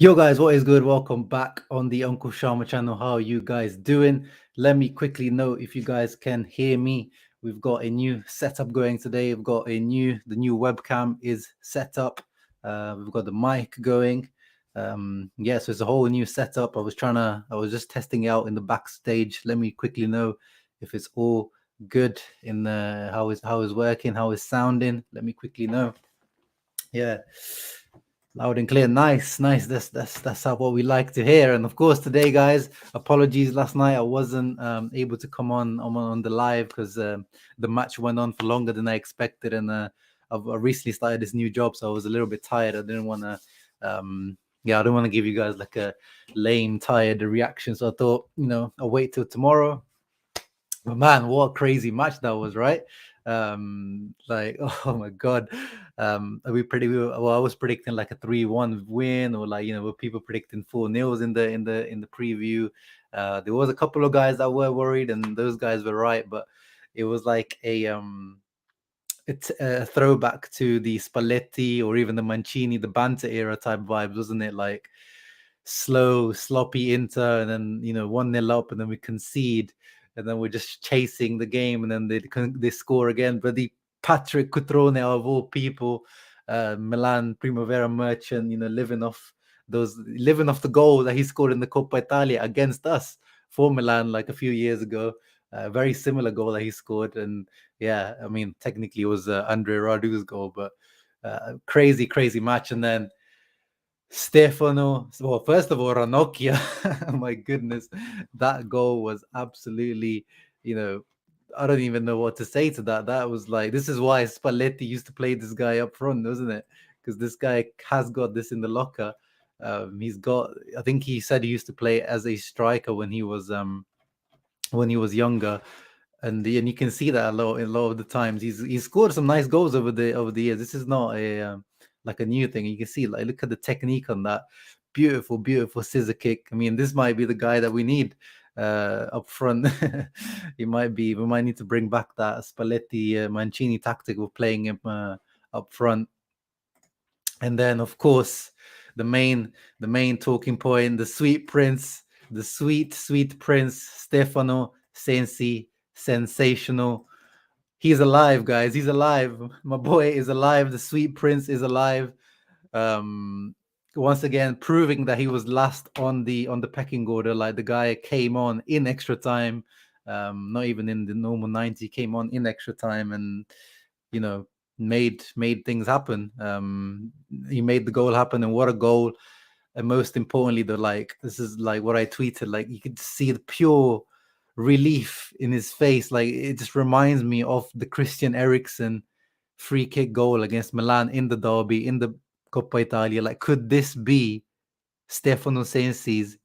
Yo guys, what is good? Welcome back on the Uncle Sharma channel. How are you guys doing? Let me quickly know if you guys can hear me. We've got a new setup going today. We've got the new webcam is set up. We've got the mic going. Yeah, so it's a whole new setup. I was just testing it out in the backstage. Let me quickly know if it's all good in the how is working, how is sounding. Let me quickly know. Yeah. Loud and clear, nice. That's what we like to hear. And of course, today, guys, apologies. Last night I wasn't able to come on the live because the match went on for longer than I expected, and I recently started this new job, so I was a little bit tired. I didn't want to, I don't want to give you guys like a lame, tired reaction. So I thought, I'll wait till tomorrow. But man, what a crazy match that was, right? Like, oh my god. I was predicting like a 3-1 win, or like, were people predicting 4-0 in the preview. There was a couple of guys that were worried, and those guys were right, but it was like it's a throwback to the Spalletti or even the Mancini, the banter era type vibes, wasn't it? Like slow, sloppy Inter, and then 1-0 up, and then we concede, and then we're just chasing the game, and then they score again. But the Patrick Cutrone, of all people, Milan Primavera merchant, living off the goal that he scored in the Coppa Italia against us for Milan like a few years ago. Very similar goal that he scored, and yeah, I mean technically it was Andre Radu's goal, but crazy match. And then Stefano, well, first of all, Ranocchia, my goodness, that goal was absolutely, I don't even know what to say to that. That was like, this is why Spalletti used to play this guy up front, wasn't it? Because this guy has got this in the locker. I think he said he used to play as a striker when he was younger. And you can see that a lot of the times. He's scored some nice goals over the years. This is not like a new thing. You can see, like, look at the technique on that. Beautiful scissor kick. I mean, this might be the guy that we need up front. We might need to bring back that Spalletti Mancini tactic of playing him up front. And then, of course, the main talking point, the sweet prince, the sweet prince, Stefano Sensi, sensational. He's alive, guys. He's alive. My boy is alive. The sweet prince is alive. Once again, proving that he was last on the pecking order. Like, the guy came on in extra time, not even in the normal 90. Came on in extra time, and made things happen. He made the goal happen, and what a goal! And most importantly, this is like what I tweeted. Like, you could see the pure relief in his face. Like, it just reminds me of the Christian Eriksen free kick goal against Milan in the derby in the Coppa Italia. Like, could this be Stefano Sensi's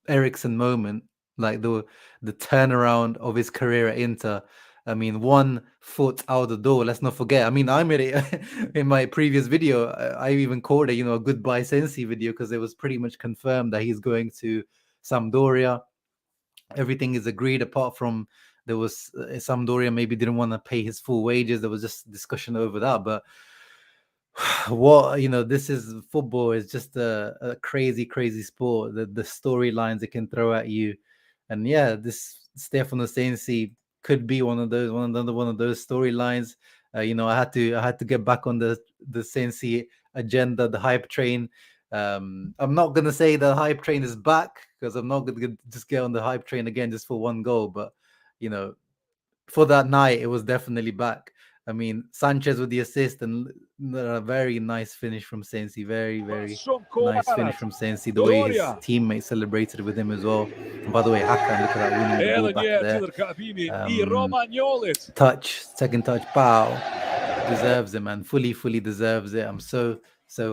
Eriksen moment? Like the turnaround of his career at Inter. I mean, 1 foot out the door. Let's not forget. I mean, I made it in my previous video. I even called it, a goodbye Sensi video, because it was pretty much confirmed that he's going to Sampdoria. Everything is agreed, apart from there was Sampdoria maybe didn't want to pay his full wages. There was just discussion over that. But what, this is football. Is just a crazy sport. The storylines it can throw at you. And yeah, this Stefano Sensi could be one of those storylines. I had to get back on the Sensi agenda, the hype train. I'm not gonna say the hype train is back, because I'm not gonna just get on the hype train again just for one goal. But for that night, it was definitely back. I mean, Sanchez with the assist, and a very nice finish from Sensi. Very nice finish from Sensi. The way his teammates celebrated with him as well. And by the way, Hakan, look at that, winning the ball back there. Touch, second touch, pow. Deserves it, man. Fully deserves it. I'm so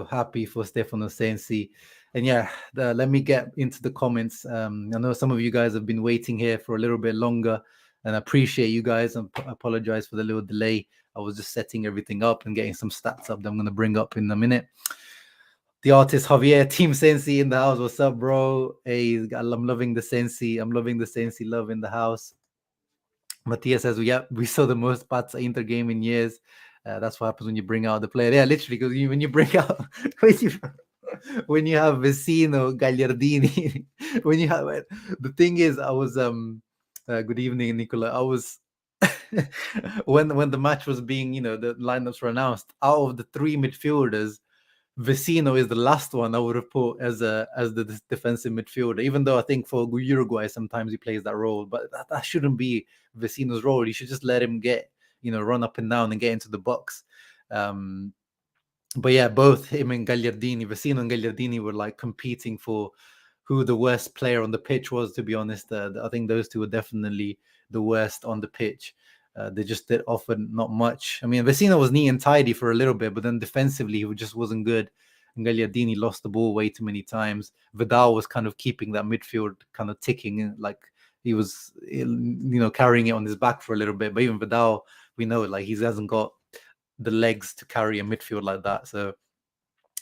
happy for Stefano Sensi. And yeah, let me get into the comments. I know some of you guys have been waiting here for a little bit longer, and I appreciate you guys. I apologize for the little delay. I was just setting everything up and getting some stats up that I'm going to bring up in a minute. The artist Javier, Team Sensi in the house. What's up, bro? Hey, I'm loving the Sensi. I'm loving the Sensi love in the house. Matthias says, yeah, we saw the most Pazza Inter game in years. That's what happens when you bring out the player. Yeah, literally, because when you bring out when you have Vecino, Gagliardini, when you have the thing is, I was good evening, Nicola. I was when the match was being, the lineups were announced. Out of the three midfielders, Vecino is the last one I would have put as the defensive midfielder. Even though I think for Uruguay sometimes he plays that role, but that shouldn't be Vecino's role. You should just let him get, run up and down and get into the box. But yeah, both him and Gagliardini, Vecino and Gagliardini, were like competing for who the worst player on the pitch was. To be honest, I think those two were definitely the worst on the pitch. They just did offer not much. I mean, Vecino was neat and tidy for a little bit, but then defensively he just wasn't good. And Gagliardini lost the ball way too many times. Vidal was kind of keeping that midfield kind of ticking, like he was, carrying it on his back for a little bit. But even Vidal, we know, like he hasn't got the legs to carry a midfield like that. So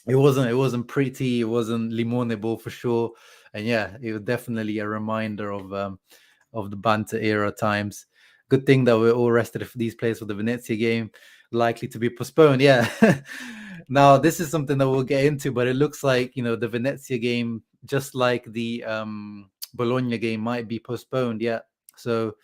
it wasn't pretty. It wasn't limonable for sure. And yeah, it was definitely a reminder of the banter era times. Good thing that we're all rested for these players for the Venezia game, likely to be postponed. Yeah. Now this is something that we'll get into, but it looks like the Venezia game, just like the Bologna game, might be postponed. Yeah. So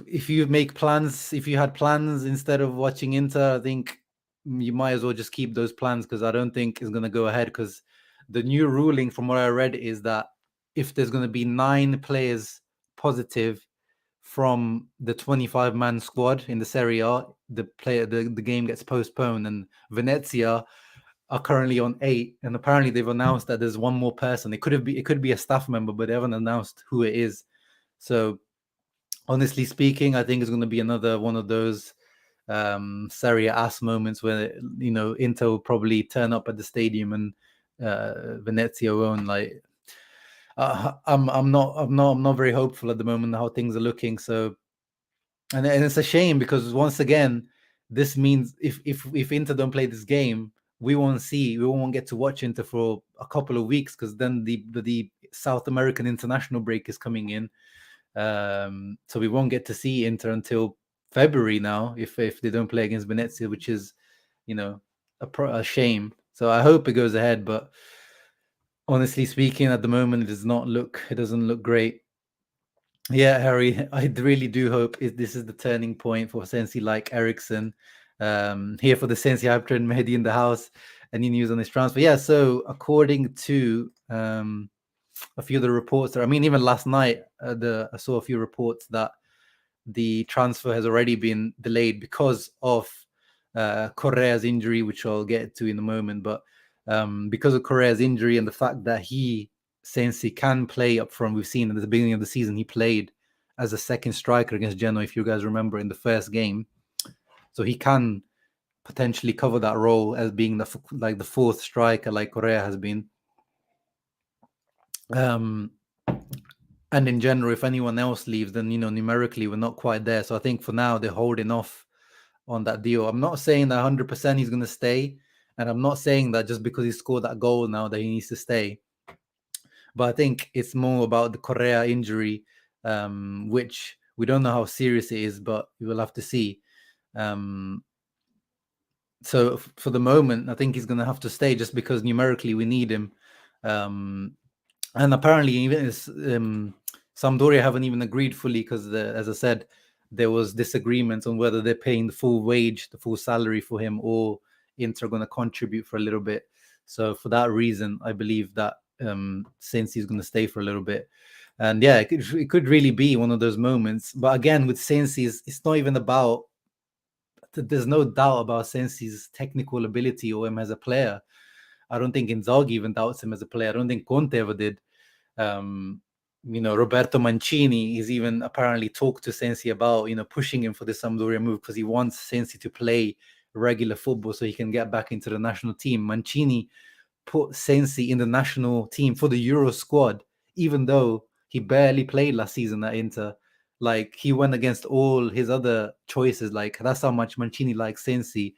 if you had plans instead of watching Inter, I think you might as well just keep those plans, because I don't think it's going to go ahead, because the new ruling from what I read is that if there's going to be 9 players positive from the 25-man squad in the Serie A, the game gets postponed. And Venezia are currently on 8, and apparently they've announced that there's one more person. It could be a staff member, but they haven't announced who it is. So honestly speaking, I think it's going to be another one of those Serie A moments where Inter will probably turn up at the stadium and Venezia won't. Like, I'm not very hopeful at the moment how things are looking. So, and it's a shame, because once again, this means if Inter don't play this game, we won't get to watch Inter for a couple of weeks, because then the South American international break is coming in. So we won't get to see Inter until February now, if they don't play against Venezia, which is, a shame. So I hope it goes ahead, but honestly speaking, at the moment, it doesn't look great. Yeah, Harry, I really do hope this is the turning point for Sensi like Ericsson. Here for the Sensi Hype Train, Mehdi in the house. Any news on this transfer? Yeah, so according to a few of the reports there, I mean, even last night, I saw a few reports that the transfer has already been delayed because of Correa's injury, which I'll get to in a moment. But because of Correa's injury and the fact that Sensi can play up front, we've seen at the beginning of the season he played as a second striker against Genoa, if you guys remember, in the first game. So he can potentially cover that role as being the fourth striker, like Correa has been. And in general, if anyone else leaves, then numerically we're not quite there. So I think for now they're holding off on that deal. I'm not saying that 100% he's going to stay, and I'm not saying that just because he scored that goal now that he needs to stay. But I think it's more about the Correa injury, which we don't know how serious it is, but we will have to see. So for the moment, I think he's going to have to stay just because numerically we need him. And apparently even Sampdoria haven't even agreed fully, because as I said, there was disagreement on whether they're paying the full wage, the full salary for him, or Inter are going to contribute for a little bit. So for that reason, I believe that Sensi is going to stay for a little bit. And yeah, it could really be one of those moments. But again, with Sensi, it's not even about, there's no doubt about Sensi's technical ability or him as a player. I don't think Inzaghi even doubts him as a player. I don't think Conte ever did. Roberto Mancini is even apparently talked to Sensi about, pushing him for the Sampdoria move, because he wants Sensi to play regular football so he can get back into the national team. Mancini put Sensi in the national team for the Euro squad, even though he barely played last season at Inter. Like, he went against all his other choices. Like, that's how much Mancini likes Sensi.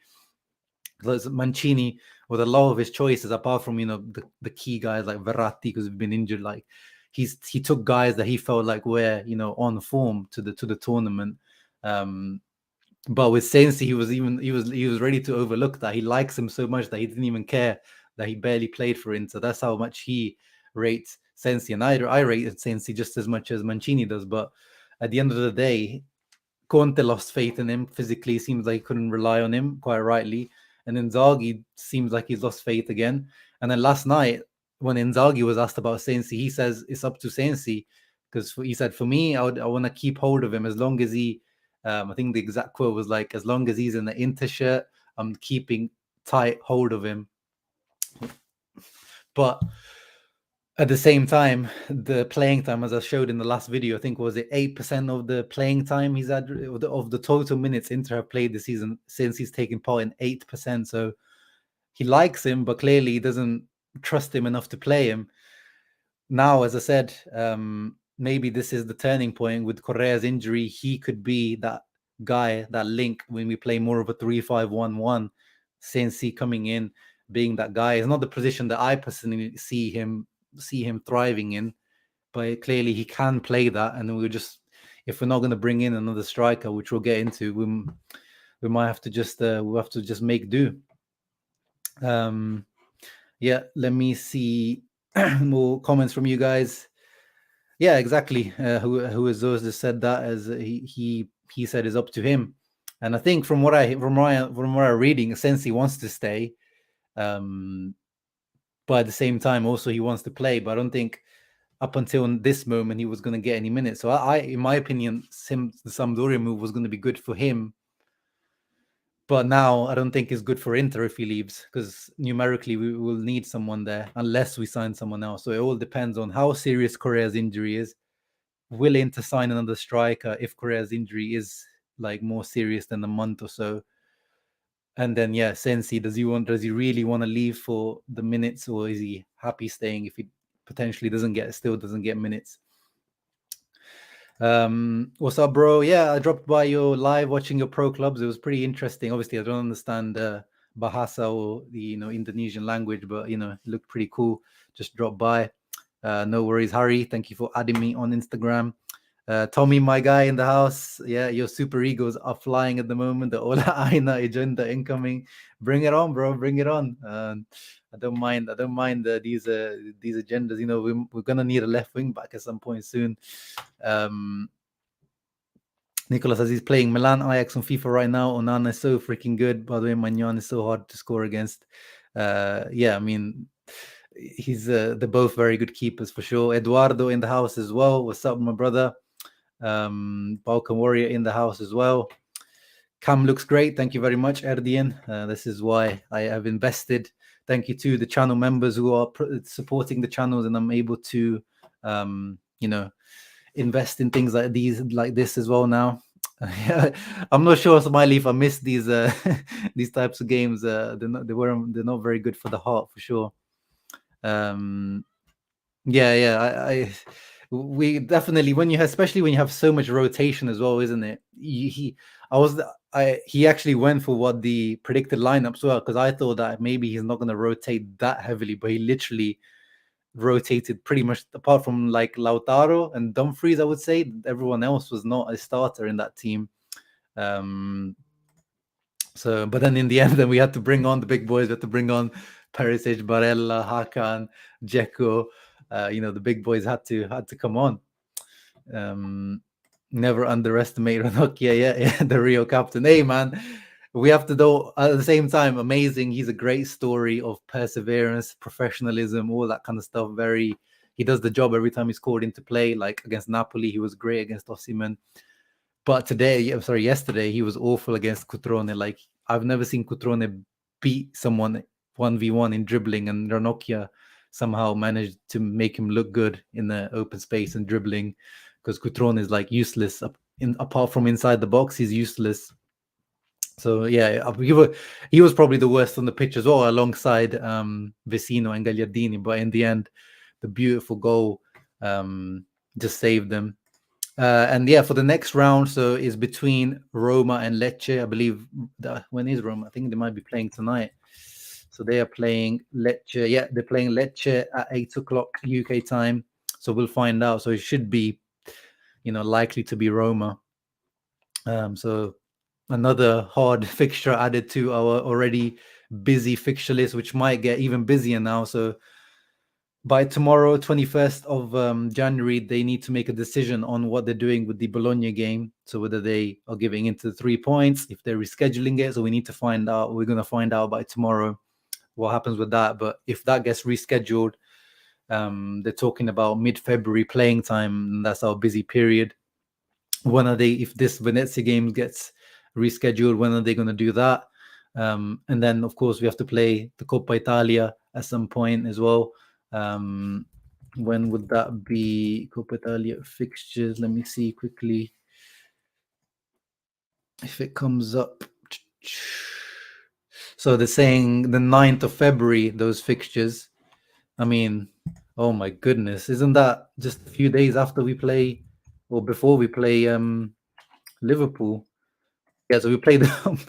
Because Mancini, with a lot of his choices, apart from the key guys like Verratti, because he's been injured, like he took guys that he felt like were on form to the tournament. But with Sensi, he was ready to overlook that. He likes him so much that he didn't even care that he barely played for Inter. That's how much he rates Sensi, and I rate Sensi just as much as Mancini does. But at the end of the day, Conte lost faith in him physically. Seems like he couldn't rely on him, quite rightly. And Inzaghi seems like he's lost faith again. And then last night, when Inzaghi was asked about Sensi, he says it's up to Sensi, because he said, for me, I want to keep hold of him as long as he. I think the exact quote was like, as long as he's in the Inter shirt, I'm keeping tight hold of him. But at the same time, the playing time, as I showed in the last video, I think was it 8% of the playing time he's had of the total minutes Inter have played this season, since he's taken part in 8%. So he likes him, but clearly he doesn't trust him enough to play him. Now, as I said, maybe this is the turning point with Correa's injury. He could be that guy, that link when we play more of a 3-5-1-1. Sensi coming in, being that guy. It's not the position that I personally see him thriving in, but clearly he can play that. And we're just, if we're not going to bring in another striker, which we'll get into, we might have to just make do. Yeah, let me see more comments from you guys. Yeah, exactly. Who is those that said that? As he said is up to him. And I think from what I'm reading, Sensi wants to stay, but at the same time also he wants to play. But I don't think up until this moment he was going to get any minutes. So I in my opinion, the Sampdoria move was going to be good for him. But now I don't think it's good for Inter if he leaves, because numerically we will need someone there unless we sign someone else. So it all depends on how serious Correa's injury is. Will Inter sign another striker if Correa's injury is like more serious than a month or so? And then yeah, Sensi, does he really want to leave for the minutes, or is he happy staying if he potentially doesn't get minutes? What's up, bro? Yeah, I dropped by your live watching your pro clubs. It was pretty interesting. Obviously, I don't understand Bahasa or the Indonesian language, but it looked pretty cool. Just drop by. No worries, Harry. Thank you for adding me on Instagram. Tommy, my guy in the house. Yeah, your super egos are flying at the moment. The Ola Aina agenda incoming. Bring it on, bro. Bring it on. I don't mind these agendas. We're gonna need a left wing back at some point soon. Nicolas says he's playing Milan, Ajax on FIFA right now. Onana is so freaking good. By the way, Magnan is so hard to score against. Yeah, I mean, they're both very good keepers for sure. Eduardo in the house as well. What's up, my brother? Balkan Warrior in the house as well. Cam looks great. Thank you very much, Erdian. This is why I have invested. Thank you to the channel members who are supporting the channels, and I'm able to, invest in things like this as well now. I'm not sure, Smiley, if I missed these these types of games. They're not very good for the heart for sure. We definitely, especially when you have so much rotation as well, isn't it? He actually went for what the predicted lineups were, because I thought that maybe he's not going to rotate that heavily, but he literally rotated pretty much, apart from like Lautaro and Dumfries. I would say everyone else was not a starter in that team. So, but then in the end, then we had to bring on the big boys. We had to bring on Perisic, Barella, Hakan, Dzeko. The big boys had to come on. Never underestimate Ranocchia. Yeah, the Rio captain. Hey, man, we have to do at the same time. Amazing. He's a great story of perseverance, professionalism, all that kind of stuff. He does the job every time he's called into play. Like against Napoli, he was great against Osimhen. But yesterday, he was awful against Cutrone. Like, I've never seen Cutrone beat someone 1v1 in dribbling, and Ranocchia somehow managed to make him look good in the open space and dribbling, because Cutrone is like useless. Apart from inside the box, he's useless. So yeah, he was probably the worst on the pitch as well, alongside Vecino and Gagliardini. But in the end, the beautiful goal just saved them. And yeah, for the next round, so is between Roma and Lecce. I believe when is Roma? I think they might be playing tonight. So they are playing Lecce. Yeah, they're playing Lecce at 8 o'clock UK time. So we'll find out. So it should be, likely to be Roma. So another hard fixture added to our already busy fixture list, which might get even busier now. So by tomorrow, 21st of January, they need to make a decision on what they're doing with the Bologna game. So whether they are giving into the 3 points, if they're rescheduling it. So we need to find out. We're going to find out by tomorrow what happens with that. But if that gets rescheduled, they're talking about mid-February playing time. And that's our busy period. When are they, if this Venezia game gets rescheduled, when are they going to do that? And then, of course, we have to play the Coppa Italia at some point as well. When would that be? Coppa Italia fixtures. Let me see quickly if it comes up. So they're saying the 9th of February, those fixtures. I mean, oh my goodness, isn't that just a few days after we play, or before we play Liverpool? Yeah, so we play the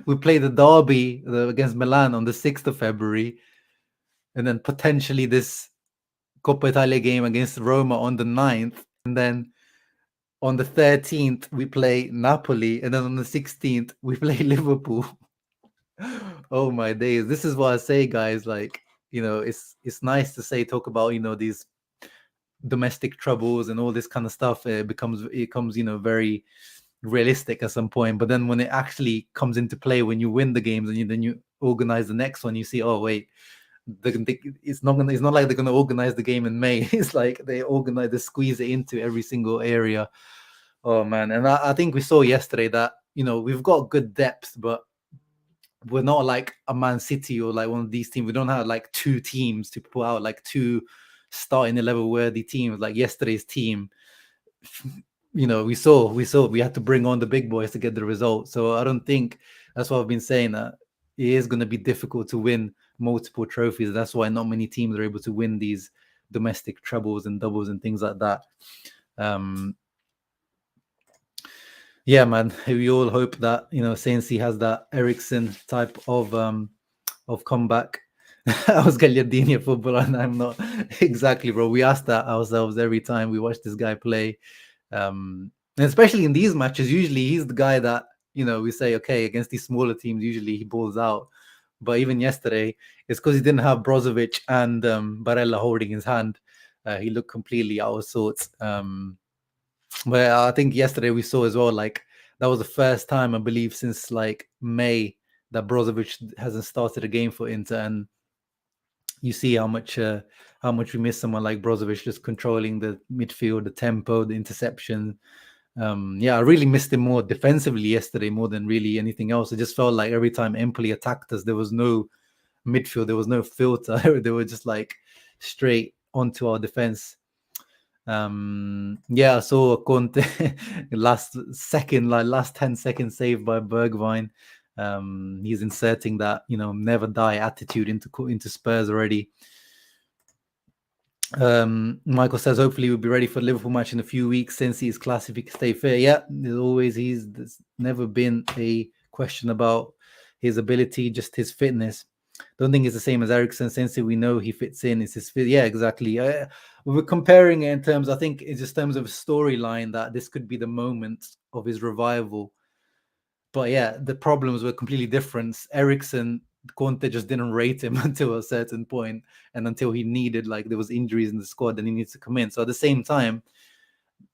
we play the derby against Milan on the 6th of February, and then potentially this Coppa Italia game against Roma on the 9th, and then on the 13th we play Napoli, and then on the 16th we play Liverpool. Oh my days! This is what I say, guys. Like, it's nice to talk about these domestic troubles and all this kind of stuff. It becomes very realistic at some point, but then when it actually comes into play, when you win the games and then you organize the next one, you see, oh wait, it's not like they're gonna organize the game in May. It's like they squeeze it into every single area. Oh man, and I think we saw yesterday that we've got good depth, but we're not like a Man City or like one of these teams. We don't have like two teams to put out, like two starting 11 worthy teams like yesterday's team. We saw we had to bring on the big boys to get the result. So I don't think, that's what I've been saying, that it is going to be difficult to win multiple trophies. That's why not many teams are able to win these domestic trebles and doubles and things like that. Yeah, man, we all hope that Sensi has that Ericsson type of comeback. I was Gagliardini footballer, and I'm not exactly, bro. We ask that ourselves every time we watch this guy play. And especially in these matches, usually he's the guy that we say, okay, against these smaller teams, usually he balls out. But even yesterday, it's because he didn't have Brozovic and Barella holding his hand. He looked completely out of sorts. But I think yesterday we saw as well, like, that was the first time, I believe, since like May that Brozovic hasn't started a game for Inter, and you see how much we miss someone like Brozovic, just controlling the midfield, the tempo, the interception. I really missed him more defensively yesterday, more than really anything else. It just felt like every time Empoli attacked us, there was no midfield, there was no filter. They were just like straight onto our defense. I saw Conte last 10 seconds save by Bergwijn. He's inserting that never die attitude into Spurs already. Michael says hopefully we'll be ready for the Liverpool match in a few weeks since he's class if he can stay fair. Yeah, there's never been a question about his ability, just his fitness. Don't think it's the same as Ericsson. Since we know he fits in, it's his fit. Yeah, exactly. We're comparing it in terms, I think it's just terms of a storyline, that this could be the moment of his revival. But yeah, the problems were completely different. Ericsson, Conte just didn't rate him until a certain point, and until he needed, like, there was injuries in the squad and he needs to come in. So at the same time,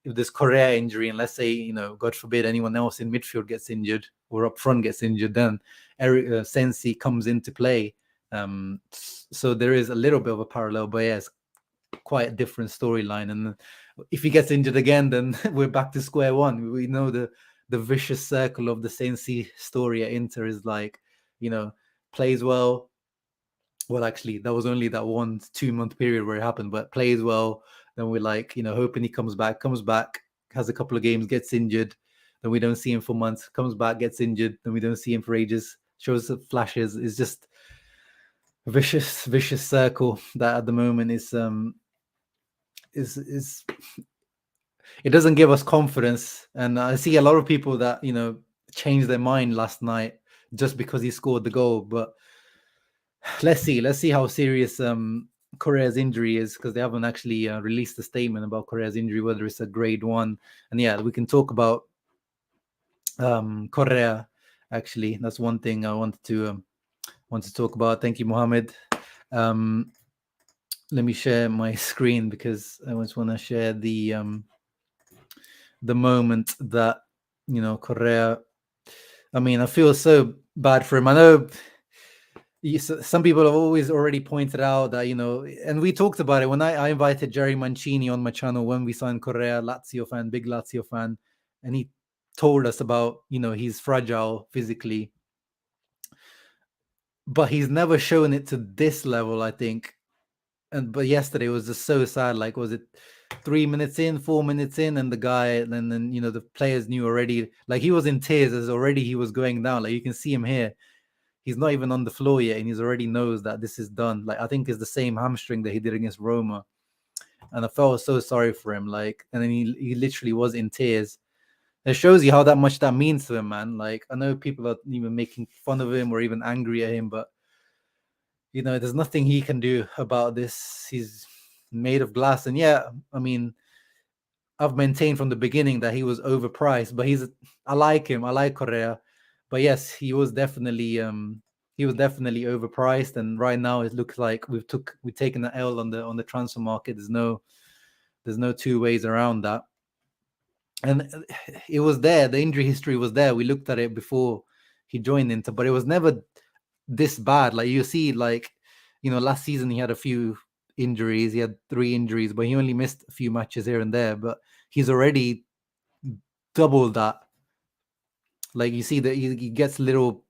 if there's Correa injury, and let's say, God forbid, anyone else in midfield gets injured or up front gets injured, then Sensi comes into play. So there is a little bit of a parallel, but yeah, it's quite a different storyline. And if he gets injured again, then we're back to square one. We know the vicious circle of the Sensi story at Inter is like, plays well. Well, actually, that was only that 1-2 month period where it happened, but plays well. Then we're like, hoping he comes back, has a couple of games, gets injured. Then we don't see him for months, comes back, gets injured. Then we don't see him for ages, shows flashes. It's just a vicious circle that at the moment is it doesn't give us confidence. And I see a lot of people that changed their mind last night just because he scored the goal. But let's see how serious Correa's injury is, because they haven't actually released a statement about Correa's injury, whether it's a grade 1. And yeah, we can talk about Correa Actually, that's one thing I wanted to talk about. Thank you, Mohammed. Let me share my screen because I just want to share the moment that Correa. I mean, I feel so bad for him. I know some people have always already pointed out that, and we talked about it when I invited Jerry Mancini on my channel when we signed Correa, Lazio fan, big Lazio fan, and he told us about, he's fragile physically, but he's never shown it to this level, I think. But yesterday was just so sad. Like, was it 3 minutes in, 4 minutes in, and the guy, and then the players knew already. Like, he was in tears as already he was going down. Like, you can see him here. He's not even on the floor yet, and he's already knows that this is done. Like, I think it's the same hamstring that he did against Roma, and I felt so sorry for him. Like, and then he literally was in tears. It shows you how that much that means to him, man. Like, I know people are even making fun of him or even angry at him, but there's nothing he can do about this. He's made of glass. And yeah, I mean, I've maintained from the beginning that he was overpriced, but I like him. I like Correa. But yes, he was definitely overpriced. And right now it looks like we've taken an L on the transfer market. There's no two ways around that. And it was there. The injury history was there. We looked at it before he joined Inter, but it was never this bad. Like, you see, like, last season he had a few injuries. He had 3 injuries, but he only missed a few matches here and there. But he's already doubled that. Like, you see that he gets little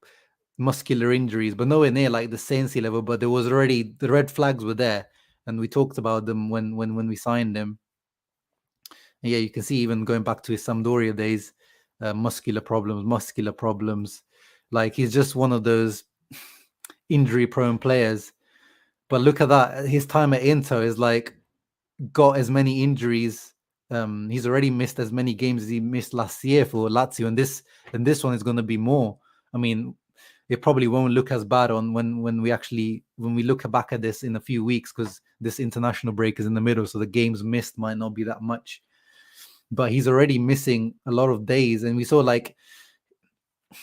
muscular injuries, but nowhere near like the Sensi level. But there was already, the red flags were there, and we talked about them when we signed him. And yeah, you can see even going back to his Sampdoria days, muscular problems. Like, he's just one of those injury-prone players. But look at that. His time at Inter is like got as many injuries. He's already missed as many games as he missed last year for Lazio, and this one is going to be more. I mean, it probably won't look as bad on when we look back at this in a few weeks, because this international break is in the middle, so the games missed might not be that much. But he's already missing a lot of days, and we saw like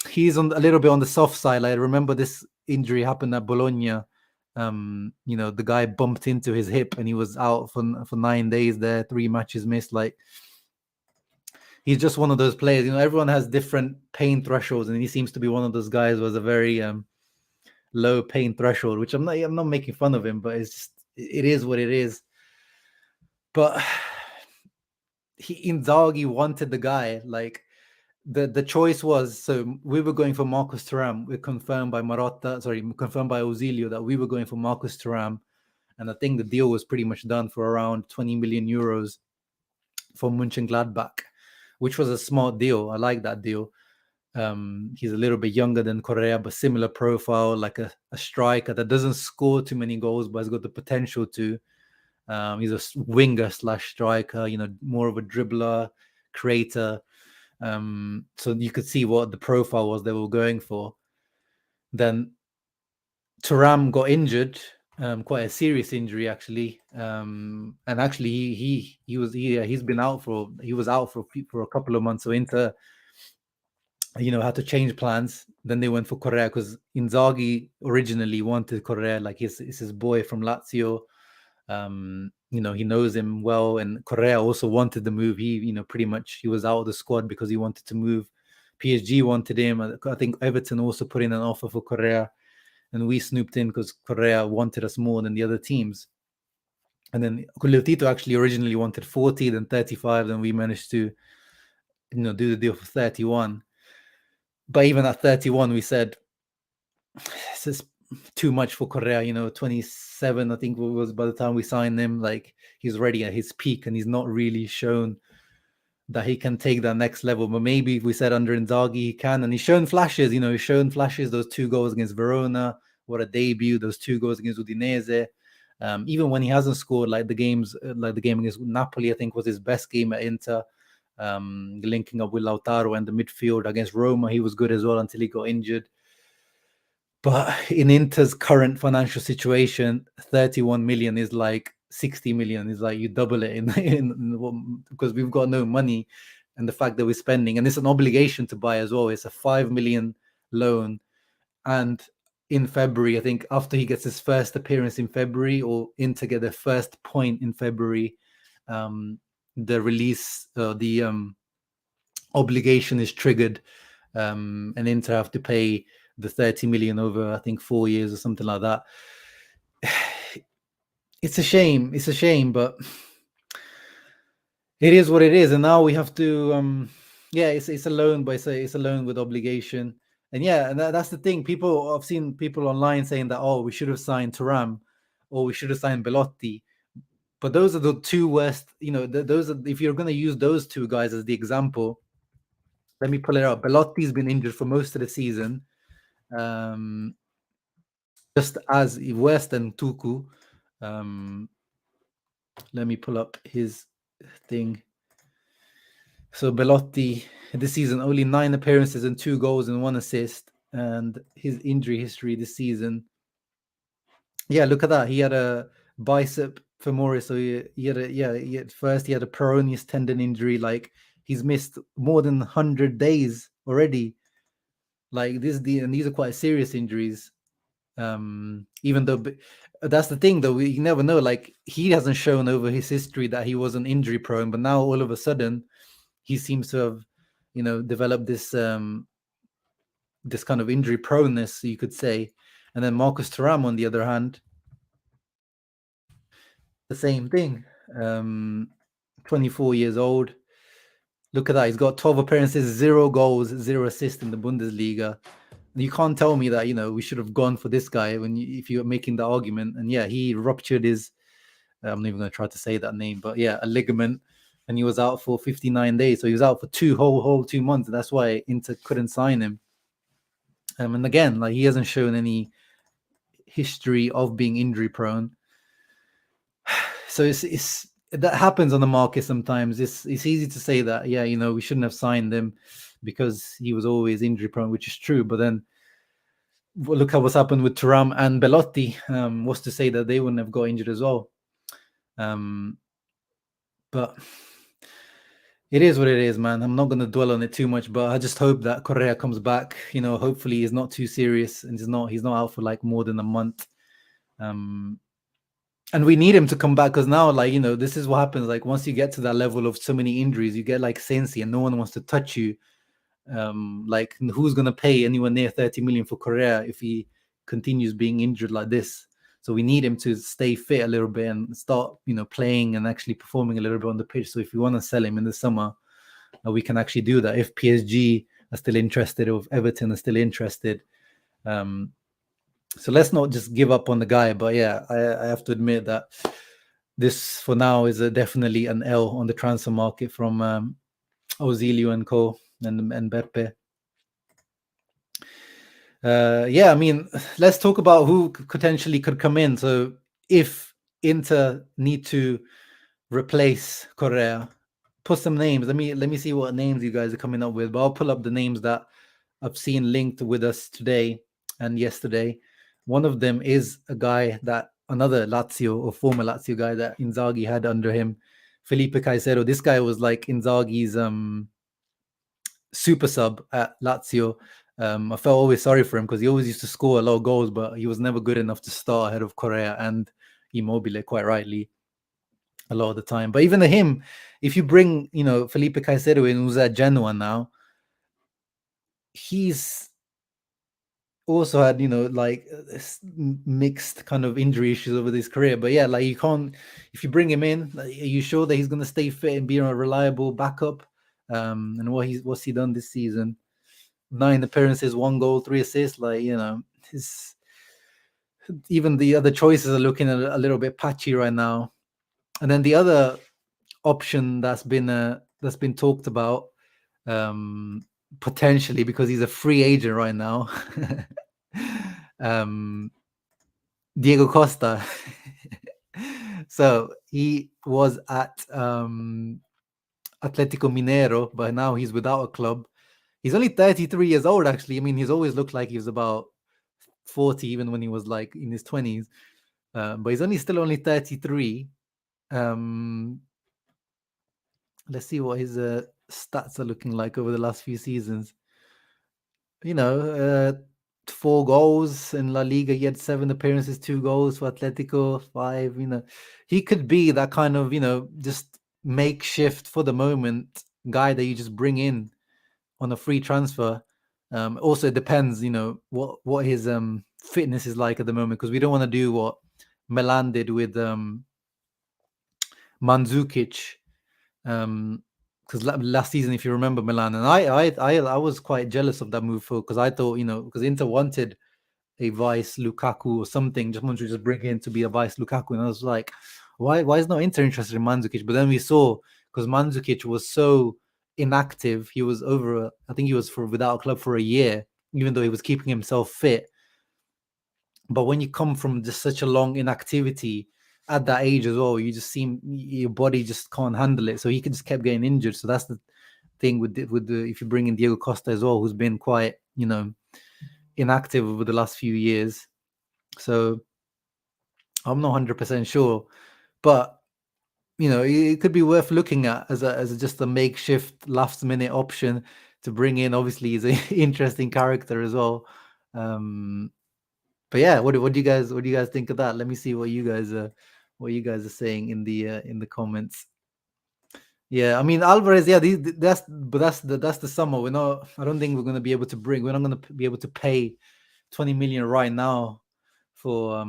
he's a little bit on the soft side. Like, I remember this injury happened at Bologna. The guy bumped into his hip and he was out for 9 days there, 3 matches missed. Like, he's just one of those players. Everyone has different pain thresholds, and he seems to be one of those guys who has a very low pain threshold, which I'm not making fun of him, but it's just, it is what it is. But Inzaghi wanted the guy. Like, the choice was, so we were going for Marcus Thuram. We're confirmed by Ausilio that we were going for Marcus Thuram, and I think the deal was pretty much done for around 20 million euros for Mönchengladbach, which was a smart deal. I like that deal. He's a little bit younger than Correa, but similar profile, like a striker that doesn't score too many goals, but has got the potential to. He's a winger / striker, more of a dribbler, creator. So you could see what the profile was they were going for. Then Thuram got injured, quite a serious injury actually. And actually he was out for a couple of months. So Inter, had to change plans. Then they went for Correa because Inzaghi originally wanted Correa, like it's his boy from Lazio. He knows him well, and Correa also wanted the move. He, pretty much he was out of the squad because he wanted to move. PSG wanted him. I think Everton also put in an offer for Correa, and we snooped in because Correa wanted us more than the other teams. And then Lotito actually originally wanted 40, then 35, then we managed to, do the deal for 31. But even at 31, we said, this is too much for Correa. 27, I think it was by the time we signed him. Like, he's already at his peak, and he's not really shown that he can take that next level. But maybe if we said under Inzaghi he can, and he's shown flashes. He's shown flashes. Those 2 goals against Verona, what a debut! Those 2 goals against Udinese. Even when he hasn't scored, like the game against Napoli, I think was his best game at Inter. Linking up with Lautaro and the midfield against Roma, he was good as well until he got injured. But in Inter's current financial situation, 31 million is like 60 million. Is like you double it in because we've got no money, and the fact that we're spending, and it's an obligation to buy as well. It's a 5 million loan. And in February, I think after he gets his first appearance in February, or Inter get their first point in February, the release, the obligation is triggered, and Inter have to pay the 30 million over, I think, 4 years or something like that. It's a shame. It's a shame, but it is what it is. And now we have to, yeah, it's a loan, but it's a loan with obligation. And yeah, and that's the thing. I've seen people online saying that, oh, we should have signed Thuram, or we should have signed Belotti. But those are the two worst. Those are, if you're going to use those two guys as the example, let me pull it up. Belotti's been injured for most of the season, just as worse than Tucu. Let me pull up his thing. So Belotti this season, only 9 appearances and 2 goals and 1 assist. And his injury history this season, yeah, look at that. He had a bicep femoris. So he had a peroneus tendon injury. Like, he's missed more than 100 days already. Like, and these are quite serious injuries. Even though, that's the thing though, you never know. Like, he hasn't shown over his history that he wasn't injury prone, but now all of a sudden he seems to have, developed this this kind of injury proneness, you could say. And then Marcus Thuram, on the other hand, the same thing. 24 years old. Look at that. He's got 12 appearances, 0 goals, 0 assists in the Bundesliga. You can't tell me that, we should have gone for this guy if you're making the argument. And yeah, he ruptured his, I'm not even going to try to say that name, but yeah, a ligament, and he was out for 59 days. So he was out for whole 2 months. And that's why Inter couldn't sign him. And again, like, he hasn't shown any history of being injury prone. So it's that happens on the market sometimes. It's easy to say that, yeah, we shouldn't have signed him because he was always injury prone, which is true. But then look at what's happened with Thuram and Belotti. What's to say that they wouldn't have got injured as well? But it is what it is, man. I'm not going to dwell on it too much, but I just hope that Correa comes back. Hopefully he's not too serious and he's not out for like more than a month. And we need him to come back, because now, like, this is what happens. Like, once you get to that level of so many injuries, you get like Sensi, and no one wants to touch you. Like, who's going to pay anywhere near 30 million for Correa if he continues being injured like this? So we need him to stay fit a little bit and start, playing and actually performing a little bit on the pitch. So if we want to sell him in the summer, we can actually do that. If PSG are still interested, or if Everton are still interested. So let's not just give up on the guy. But yeah, I have to admit that this, for now, is definitely an L on the transfer market from Ozilio and Co. and Beppe. Yeah, I mean, let's talk about who potentially could come in. So if Inter need to replace Correa, put some names. Let me see what names you guys are coming up with. But I'll pull up the names that I've seen linked with us today and yesterday. One of them is a guy that another Lazio, or former Lazio guy, that Inzaghi had under him, Felipe Caicedo. This guy was like Inzaghi's super sub at Lazio. I felt always sorry for him because he always used to score a lot of goals, but he was never good enough to start ahead of Correa and Immobile, quite rightly, a lot of the time. But even him, if you bring, Felipe Caicedo in, who's at Genoa now, he's also had, like, mixed kind of injury issues over his career. But yeah, like, you can't, if you bring him in, are you sure that he's going to stay fit and be a reliable backup? And what's he done this season? 9 appearances, 1 goal, 3 assists. Like, even the other choices are looking a little bit patchy right now. And then the other option that's been talked about, potentially, because he's a free agent right now, Diego Costa. So he was at Atletico Mineiro, but now he's without a club. He's only 33 years old, actually. I mean, he's always looked like he was about 40, even when he was like in his 20s. But he's still only 33. Let's see what his stats are looking like over the last few seasons. you know, 4 goals in La Liga. He had 7 appearances, 2 goals for Atletico, 5. You know, he could be that kind of, you know, just makeshift for the moment guy that you just bring in on a free transfer. Also, it depends, you know, what his fitness is like at the moment, because we don't want to do what Milan did with Mandzukic. Because last season, if you remember Milan, and I was quite jealous of that move for, because I thought, you know, because Inter wanted a vice Lukaku or something, just wanted to just bring in to be a vice Lukaku, and I was like, why is not Inter interested in Mandzukic? But then we saw, because Mandzukic was so inactive, he was over, I think he was without a club for a year, even though he was keeping himself fit. But when you come from just such a long inactivity at that age as well, you just seem your body just can't handle it. So he just kept getting injured. So that's the thing with the if you bring in Diego Costa as well, who's been quite, you know, inactive over the last few years. So I'm not 100% sure, but you know, it could be worth looking at as just a makeshift last minute option to bring in. Obviously, he's an interesting character as well. But yeah, what do you guys think of that? Let me see what you guys are saying in the comments. Yeah, I mean Alvarez. Yeah, that's the summer. We're not. I don't think we're going to be able to bring. We're not going to be able to pay 20 million right now for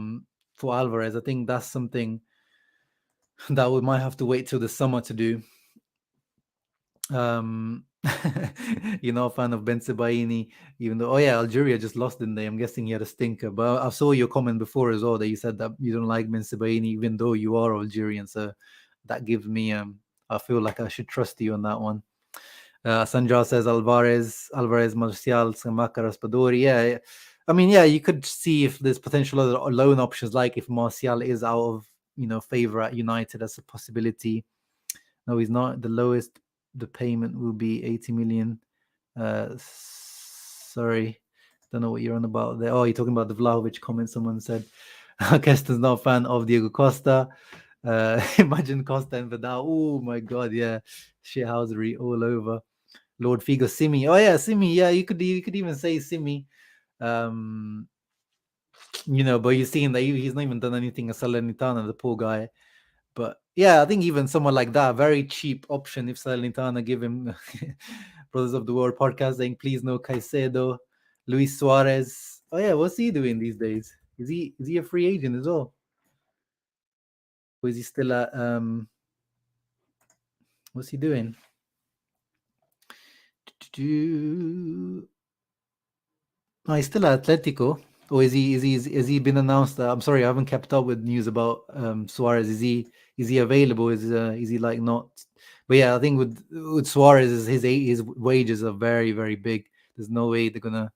Alvarez. I think that's something that we might have to wait till the summer to do. You're not a fan of Ben Sebaini, even though, oh yeah, Algeria just lost, didn't they? I'm guessing he had a stinker. But I saw your comment before as well that you said that you don't like Ben Sebaini, even though you are Algerian. So that gives me, I feel like I should trust you on that one. Sandra says Alvarez, Martial, Scamacca, Raspadori. Yeah, I mean, yeah, you could see if there's potential other loan options, like if Martial is out of, you know, favor at United, as a possibility. No, he's not. The lowest the payment will be 80 million. Sorry, don't know what you're on about there. Oh, you're talking about the Vlahovic comment. Someone said Keston's not a fan of Diego Costa. Imagine Costa and Vidal. Oh my god, yeah, shithousery all over. Lord Figo, Simi. Oh yeah, Simi. Yeah, you could even say Simi. You know, but you're seeing that he's not even done anything at Salernitana, the poor guy. But yeah, I think even someone like that, very cheap option. If Salernitana give him Brothers of the World podcast saying, please no Caicedo, Luis Suarez. Oh yeah, what's he doing these days? Is he a free agent as well? Or is he still at what's he doing? No, he's still at Atletico. Or is he been announced? I'm sorry, I haven't kept up with news about Suarez. Is he available? Is he like not? But yeah, I think with Suarez, his wages are very very big. There's no way they're gonna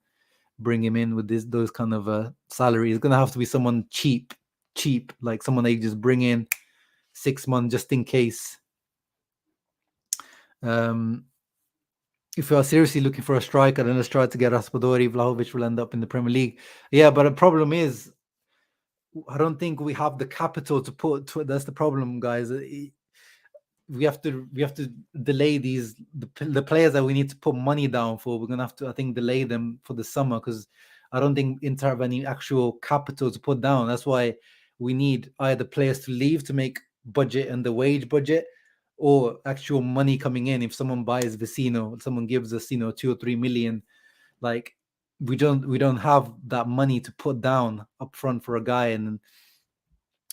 bring him in with those kind of salary. It's gonna have to be someone cheap, like someone they just bring in 6 months just in case. If you are seriously looking for a striker, then let's try to get Raspadori. Vlahovic will end up in the Premier League. Yeah, but the problem is, I don't think we have the capital to put. That's the problem, guys. We have to delay the players that we need to put money down for. We're gonna have to, I think, delay them for the summer, because I don't think Inter have any actual capital to put down. That's why we need either players to leave to make budget and the wage budget, or actual money coming in. If someone buys Vecino, someone gives us 2 or 3 million, like we don't have that money to put down up front for a guy. And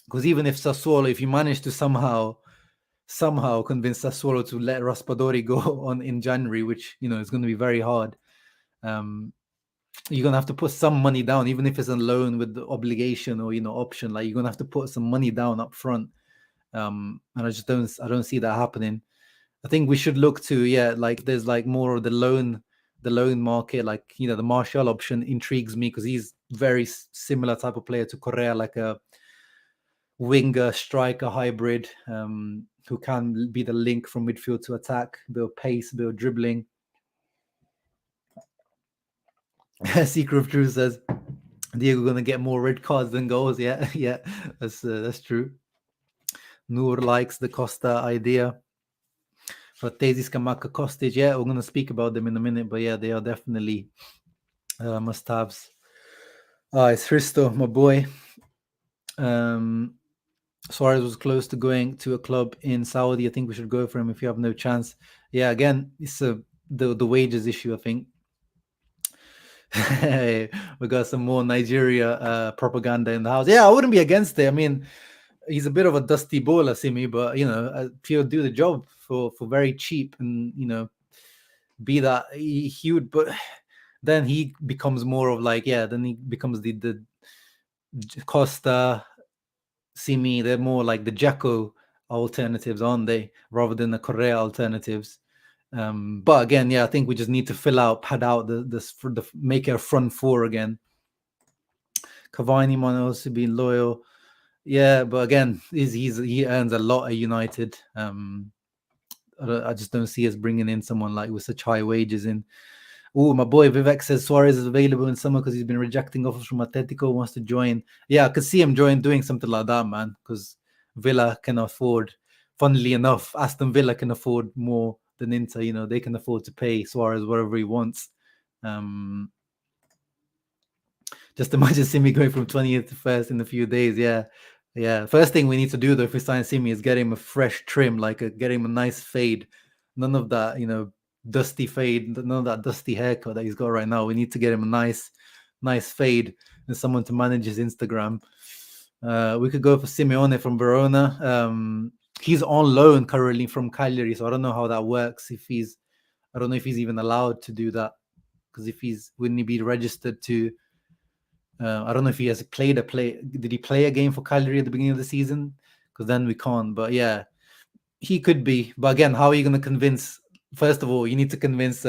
because even if Sassuolo, if you manage to somehow convince Sassuolo to let Raspadori go on in January, which is going to be very hard, you're gonna have to put some money down, even if it's a loan with the obligation or option. Like, you're gonna have to put some money down up front, and I don't see that happening. I think we should look to like there's like more of the loan market. Like, the Martial option intrigues me because he's very similar type of player to Correa, like a winger striker hybrid, who can be the link from midfield to attack, build pace, build dribbling. Secret of Truth says Diego gonna get more red cards than goals. Yeah, yeah, that's true. Noor likes the Costa idea. But Tezis, Kamaka, Kostic, yeah, we're gonna speak about them in a minute. But yeah, they are definitely Must-haves. It's Hristo, my boy. Suarez was close to going to a club in Saudi. I think we should go for him if you have no chance. Yeah, again, it's the wages issue, I think. We got some more Nigeria propaganda in the house. Yeah, I wouldn't be against it. I mean, he's a bit of a dusty baller, Simi, but if he'll do the job for very cheap, and be that he would, but then he becomes more of like, then he becomes the Costa, Simi. They're more like the Jacko alternatives, aren't they, rather than the Correa alternatives. But again, I think we just need to pad out the make it a front four again. Cavani might also be loyal. Yeah, but again, he earns a lot at United. I just don't see us bringing in someone like with such high wages in. Oh, my boy Vivek says Suarez is available in summer because he's been rejecting offers from Atletico, wants to join. Yeah, I could see him doing something like that, man, because Villa can afford, funnily enough, Aston Villa can afford more than Inter. They can afford to pay Suarez whatever he wants. Just imagine Simi going from 20th to first in a few days. Yeah. First thing we need to do, though, if we sign Simi, is get him a fresh trim, get him a nice fade. None of that, dusty fade, none of that dusty haircut that he's got right now. We need to get him a nice fade and someone to manage his Instagram. We could go for Simeone from Verona. He's on loan currently from Cagliari, so I don't know how that works. I don't know if he's even allowed to do that, because wouldn't he be registered to? I don't know if he has did he play a game for Cagliari at the beginning of the season? Because then we can't. But yeah, he could be. But again, how are you going to convince? First of all, you need to convince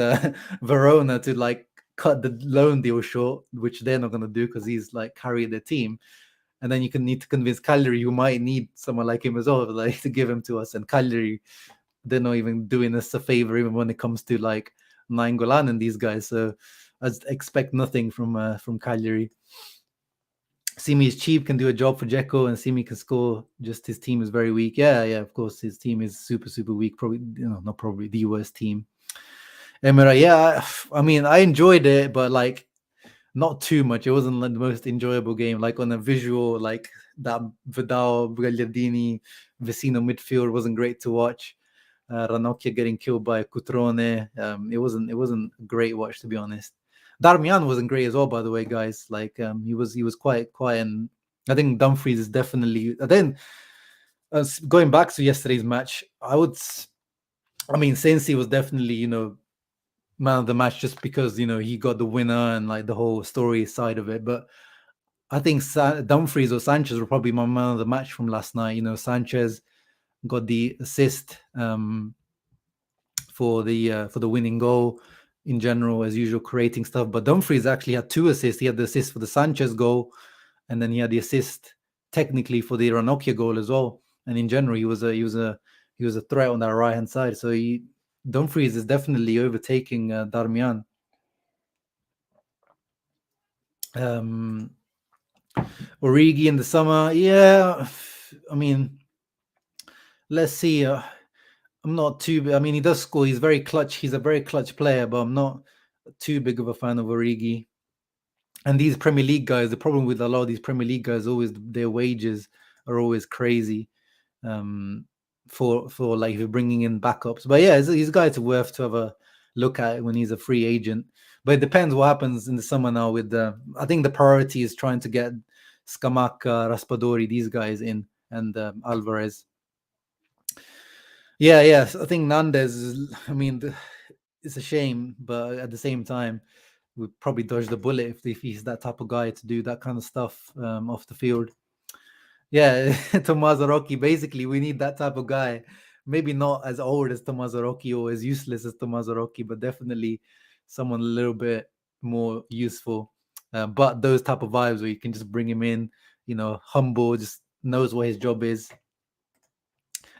Verona to cut the loan deal short, which they're not going to do because he's carrying the team. And then you need to convince Cagliari, who might need someone like him as well, to give him to us. And Cagliari, they're not even doing us a favor, even when it comes to Nainggolan and these guys. So I expect nothing from Cagliari. Simi is cheap, can do a job for Dzeko, and Simi can score. Just his team is very weak. Yeah, of course, his team is super, super weak. Probably, not probably the worst team. Emira, yeah, I mean, I enjoyed it, but not too much. It wasn't the most enjoyable game. On a visual, that Vidal, Gagliardini, Vecino midfield wasn't great to watch. Ranocchia getting killed by Cutrone. It wasn't a great watch, to be honest. Darmian wasn't great as well, by the way, guys. He was quite quiet, and I think Dumfries is definitely. Then going back to yesterday's match, Sensi was definitely man of the match just because he got the winner and the whole story side of it. But I think Dumfries or Sanchez were probably my man of the match from last night. Sanchez got the assist for the winning goal. In general, as usual, creating stuff. But Dumfries actually had 2 assists. He had the assist for the Sanchez goal, and then he had the assist technically for the Ranocchia goal as well. And in general, he was a threat on that right hand side. So Dumfries is definitely overtaking Darmian. Origi in the summer, yeah. I mean, let's see. I'm not too. I mean, he does score. He's very clutch. He's a very clutch player, but I'm not too big of a fan of Origi. And these Premier League guys, the problem with a lot of these Premier League guys, always their wages are always crazy. For if you're bringing in backups, but yeah, he's a guy to worth to have a look at when he's a free agent. But it depends what happens in the summer now. I think the priority is trying to get Scamacca, Raspadori, these guys in, and Alvarez. Yeah. I think Nandez. It's a shame, but at the same time, would probably dodge the bullet if he's that type of guy to do that kind of stuff off the field. Yeah, Tommaso Rocchi. Basically, we need that type of guy. Maybe not as old as Tommaso Rocchi or as useless as Tommaso Rocchi, but definitely someone a little bit more useful. But those type of vibes where you can just bring him in, humble, just knows what his job is.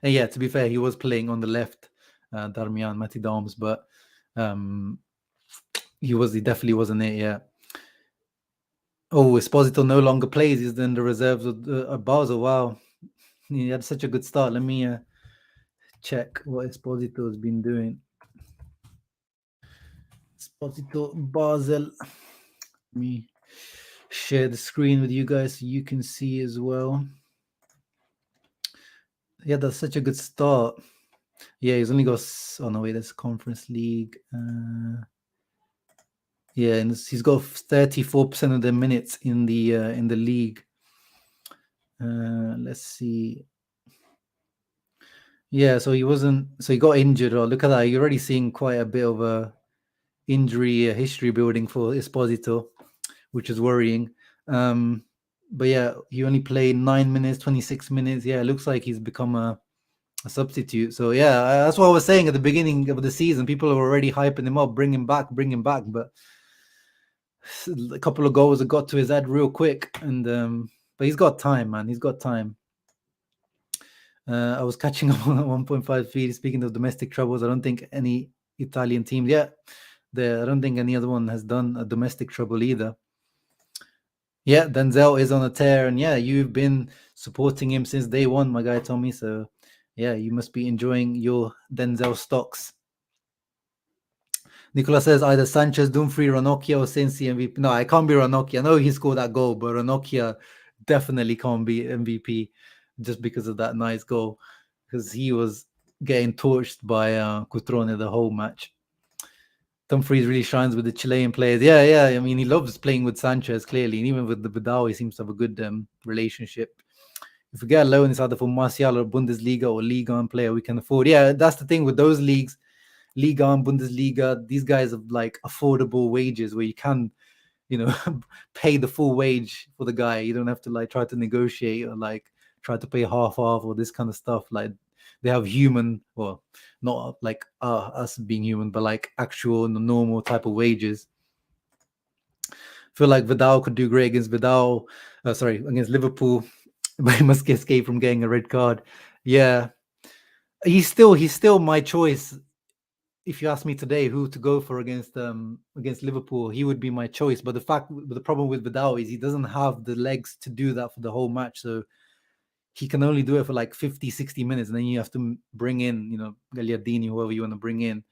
And yeah, to be fair, he was playing on the left, Darmian Matty Doms, but he definitely wasn't it. Yeah. Oh, Esposito no longer plays. He's in the reserves of Basel. Wow, he had such a good start. Let me check what Esposito has been doing. Esposito Basel. Let me share the screen with you guys so you can see as well. Yeah, that's such a good start. Yeah, he's only got. Oh no, wait, that's Conference League. Yeah, and he's got 34% of the minutes in the league. Let's see. Yeah, so he wasn't. So he got injured. Or look at that, you're already seeing quite a bit of a injury history building for Esposito, which is worrying. But yeah, he only played 9 minutes, 26 minutes. Yeah, it looks like he's become a substitute. So yeah, that's what I was saying at the beginning of the season. People are already hyping him up, bring him back. But a couple of goals have got to his head real quick, and but he's got time, man. He's got time. I was catching up on 1.5 feed. Speaking of domestic troubles, I don't think any Italian team yet. I don't think any other one has done a domestic trouble either. Yeah, Denzel is on a tear, and yeah, you've been supporting him since day one, my guy Tommy. So yeah, you must be enjoying your Denzel stocks. Nicola says either Sanchez, Dumfries, Ranocchia, or Sensi MVP. No, I can't be Ranocchia. I know he scored that goal, but Ranocchia definitely can't be MVP just because of that nice goal, because he was getting torched by Cutrone the whole match. Dumfries really shines with the Chilean players. Yeah. I mean, he loves playing with Sanchez, clearly. And even with the Vidal, he seems to have a good relationship. If we get a loan, it's either for Martial or Bundesliga or Liga 1 player we can afford. Yeah, that's the thing with those leagues. Liga and Bundesliga, these guys have like affordable wages where you can, pay the full wage for the guy. You don't have to like try to negotiate or like try to pay half or this kind of stuff. Like they have human, well, not like us being human, but like actual normal type of wages. Feel like Vidal could do great against against Liverpool, but he must escape from getting a red card. Yeah, he's still my choice. If you ask me today who to go for against Liverpool, he would be my choice. But the problem with Vidal is he doesn't have the legs to do that for the whole match. So he can only do it for like 50, 60 minutes. And then you have to bring in, Gagliardini, whoever you want to bring in.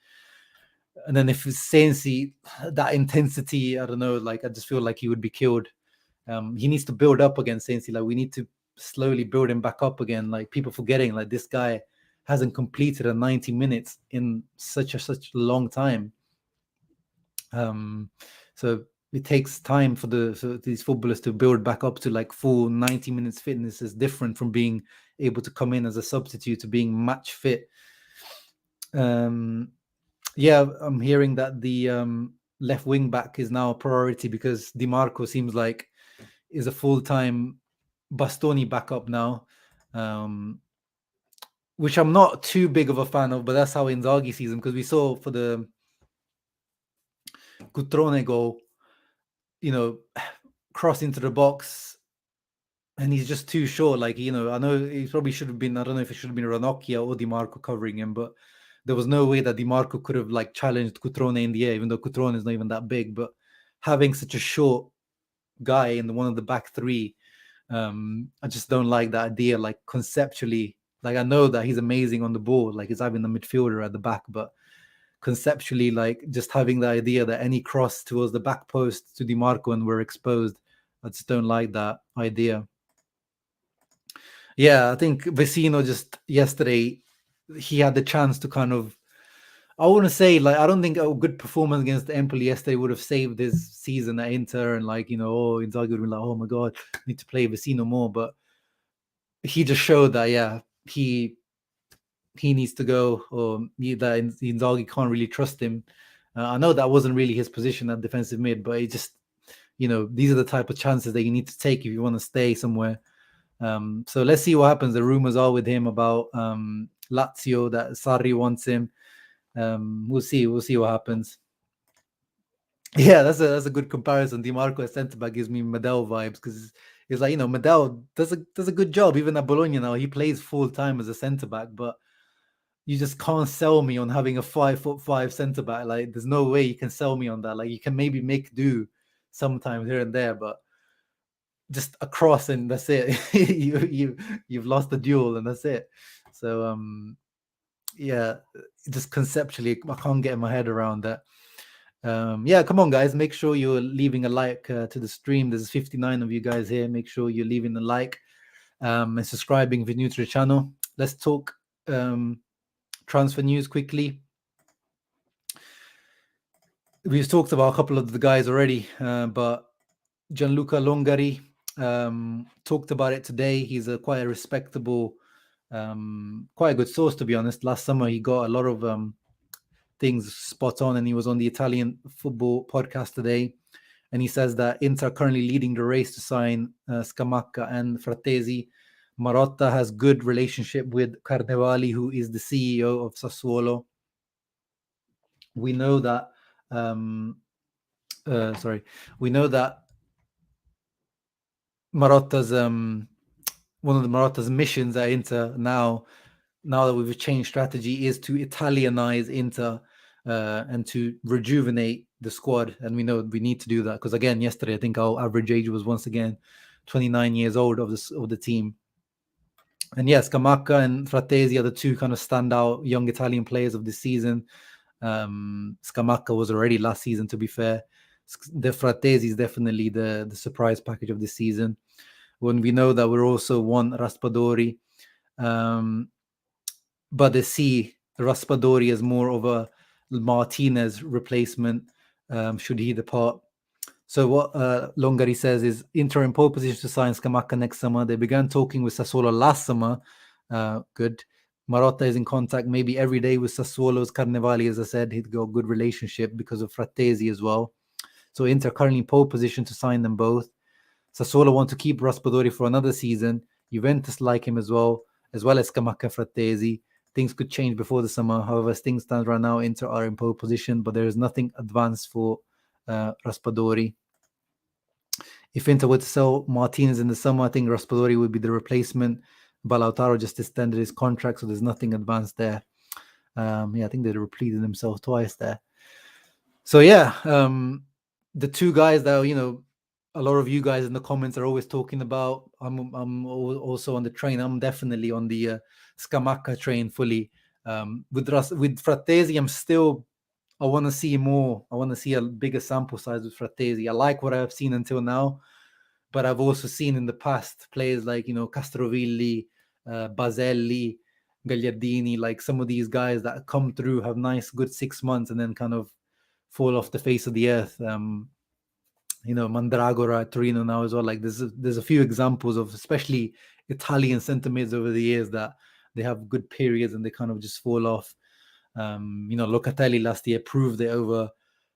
And then if it's Sensi, that intensity, I don't know, like I just feel like he would be killed. He needs to build up against Sensi. Like we need to slowly build him back up again. Like people forgetting, like this guy hasn't completed a 90 minutes in such a long time. So it takes time for these footballers to build back up to like full 90 minutes fitness. Is different from being able to come in as a substitute to being match fit. Yeah, I'm hearing that the left wing back is now a priority because Di Marco seems like is a full-time Bastoni backup now, which I'm not too big of a fan of, but that's how Inzaghi sees him, because we saw for the Cutrone goal, cross into the box, and he's just too short. Like, I know he probably should have been, I don't know if it should have been Ranocchia or Di Marco covering him, but there was no way that Di Marco could have like challenged Cutrone in the air, even though Cutrone is not even that big. But having such a short guy in one of the back three, I just don't like that idea. Like conceptually, like I know that he's amazing on the ball, like he's having the midfielder at the back, but conceptually, like just having the idea that any cross towards the back post to Di Marco and we're exposed, I just don't like that idea. Yeah, I think Vecino just yesterday, he had the chance to kind of, I want to say, like, I don't think a good performance against Empoli yesterday would have saved his season at Inter, and like, Inzaghi would have been like, oh my God, I need to play Vecino more. But he just showed that, yeah, he needs to go, or that Inzaghi can't really trust him. I know that wasn't really his position at defensive mid, but it just, these are the type of chances that you need to take if you want to stay somewhere. So let's see what happens. The rumors are with him about Lazio, that Sarri wants him. We'll see what happens. Yeah, that's a good comparison. Di Marco as centre back gives me Medel vibes, because it's like, Medel does a good job even at Bologna now. He plays full time as a centre back, but you just can't sell me on having a 5'5" centre back. Like, there's no way you can sell me on that. Like, you can maybe make do sometimes here and there, but just a cross and that's it. You've lost the duel and that's it. So yeah, just conceptually, I can't get my head around that. Yeah, come on, guys. Make sure you're leaving a like to the stream. There's 59 of you guys here. Make sure you're leaving a like and subscribing if you're new to the channel. Let's talk transfer news quickly. We've talked about a couple of the guys already, but Gianluca Longari talked about it today. He's quite a respectable, quite a good source, to be honest. Last summer, he got a lot of things spot on, and he was on the Italian football podcast today. And he says that Inter are currently leading the race to sign Scamacca and Frattesi. Marotta has good relationship with Carnevali, who is the CEO of Sassuolo. We know that. We know that Marotta's one of the Marotta's missions at Inter now that we've changed strategy is to Italianize Inter and to rejuvenate the squad. And we know we need to do that because, again, yesterday I think our average age was once again 29 years old of the team. And yes, Scamacca and Frattesi are the two kind of standout young Italian players of this season. Scamacca was already last season, to be fair. The Frattesi is definitely the surprise package of this season. When we know that we're also one Raspadori, but they see Raspadori as more of a Martinez replacement should he depart. So what Longari says is Inter in pole position to sign Scamacca next summer. They began talking with Sassuolo last summer. Good. Marotta is in contact maybe every day with Sassuolo's Carnevali. As I said, he'd got a good relationship because of Frattesi as well. So Inter currently in pole position to sign them both. Sassuolo want to keep Raspadori for another season. Juventus like him as well as Scamacca and Frattesi. Things could change before the summer. However, as things stand right now, Inter are in pole position, but there is nothing advanced for Raspadori. If Inter were to sell Martinez in the summer, I think Raspadori would be the replacement. Balautaro just extended his contract, so there's nothing advanced there. I think they repleted themselves twice there. So the two guys that a lot of you guys in the comments are always talking about. I'm also on the train. I'm definitely on the Scamacca train fully. With Frattesi, I want to see more. I want to see a bigger sample size with Frattesi. I like what I've seen until now, but I've also seen in the past players like Castrovilli, Baselli, Gagliardini, like some of these guys that come through, have nice, good 6 months, and then kind of fall off the face of the earth. Mandragora at Torino now as well. Like there's a few examples of especially Italian centre mids over the years that they have good periods and they kind of just fall off. Locatelli last year proved it over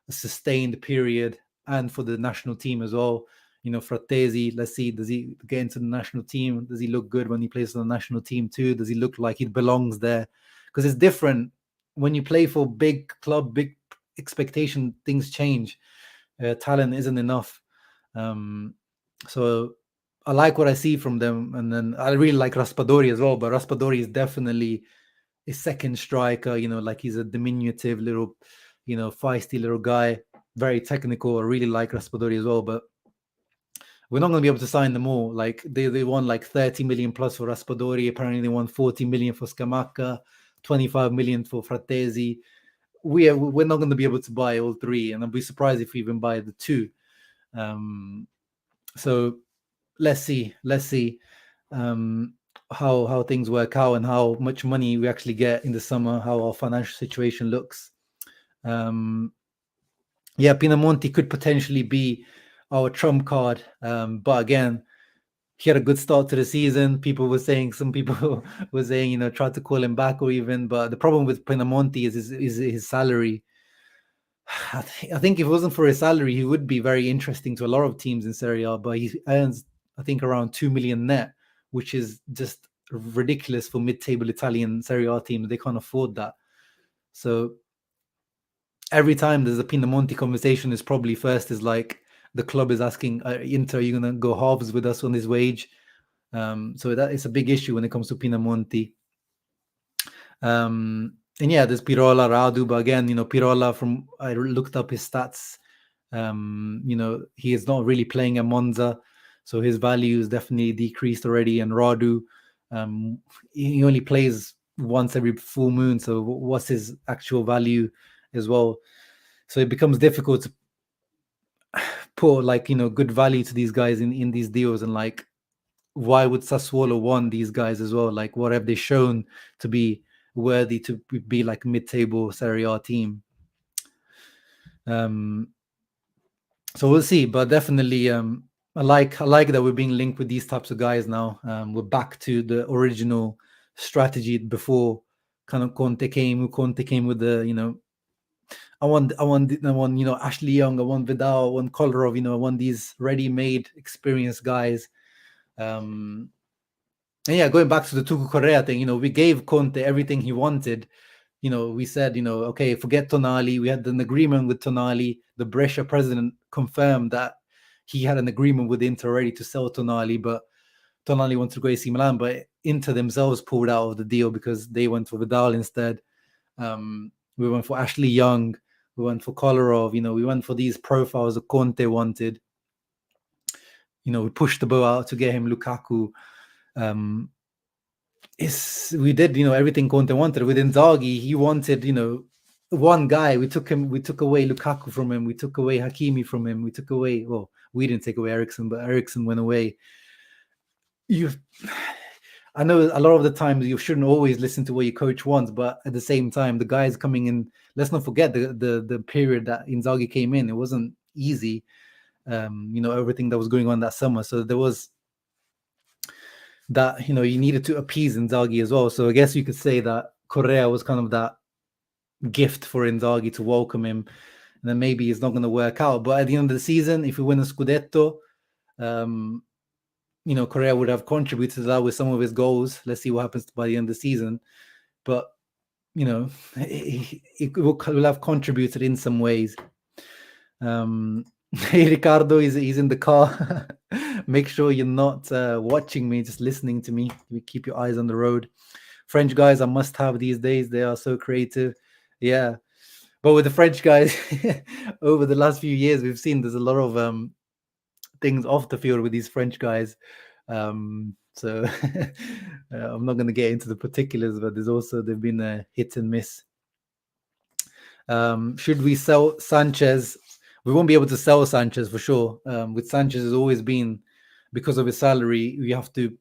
a sustained period and for the national team as well. Frattesi, let's see, does he get into the national team? Does he look good when he plays for the national team too? Does he look like he belongs there? Because it's different when you play for big club, big expectation, things change. Talent isn't enough. So I like what I see from them. And then I really like Raspadori as well, but Raspadori is definitely a second striker, like he's a diminutive little, feisty little guy, very technical. I really like Raspadori as well, but we're not going to be able to sign them all. Like they won like 30 million plus for Raspadori. Apparently they won 40 million for Scamacca, 25 million for Frattesi. We're not going to be able to buy all three, and I'll be surprised if we even buy the two. So let's see how things work out and how much money we actually get in the summer, how our financial situation looks. Pinamonti could potentially be our trump card, but again, he had a good start to the season. Some people were saying, try to call him back or even, but the problem with Pinamonti is his salary. I think if it wasn't for his salary, he would be very interesting to a lot of teams in Serie A, but he earns, I think, around 2 million net, which is just ridiculous for mid-table Italian Serie A teams. They can't afford that. So every time there's a Pinamonti conversation, is probably first is like the club is asking, Inter, are you going to go halves with us on this wage? So that is a big issue when it comes to Pinamonti. And there's Pirola, Radu, but again, Pirola, I looked up his stats. He is not really playing at Monza, so his value is definitely decreased already. And Radu, he only plays once every full moon, so what's his actual value as well? So it becomes difficult to put like, good value to these guys in these deals. And like, why would Sassuolo want these guys as well? Like, what have they shown to be worthy to be like mid-table Serie A team? So we'll see, but definitely, I like that we're being linked with these types of guys now. We're back to the original strategy before kind of Conte came with the, I want Ashley Young, I want Vidal, I want Kolarov, I want these ready-made, experienced guys. And yeah, going back to the Tucu Correa thing, we gave Conte everything he wanted. We said, okay, forget Tonali. We had an agreement with Tonali. The Brescia president confirmed that he had an agreement with Inter already to sell Tonali, but Tonali wants to go AC Milan, but Inter themselves pulled out of the deal because they went for Vidal instead. We went for Ashley Young. We went for Kolarov. We went for these profiles that Conte wanted. We pushed the boat out to get him Lukaku. We did, everything Conte wanted. With Inzaghi, he wanted, one guy. We took away Lukaku from him. We took away Hakimi from him. We didn't take away Eriksen, but Eriksen went away. I know a lot of the times you shouldn't always listen to what your coach wants, but at the same time, the guys coming in, let's not forget the period that Inzaghi came in. It wasn't easy, everything that was going on that summer. So there was that, you needed to appease Inzaghi as well. So I guess you could say that Correa was kind of that gift for Inzaghi to welcome him. And then maybe it's not going to work out. But at the end of the season, if we win a Scudetto, Correa would have contributed to that with some of his goals. Let's see what happens by the end of the season. But, it will have contributed in some ways. Hey, Ricardo, he's in the car. Make sure you're not watching me, just listening to me. You keep your eyes on the road. French guys are must have these days. They are so creative. Yeah. But with the French guys, over the last few years, we've seen there's a lot of things off the field with these French guys. So I'm not going to get into the particulars, but they've been a hit and miss. Should we sell Sanchez? We won't be able to sell Sanchez for sure. With Sanchez, has always been because of his salary. We have to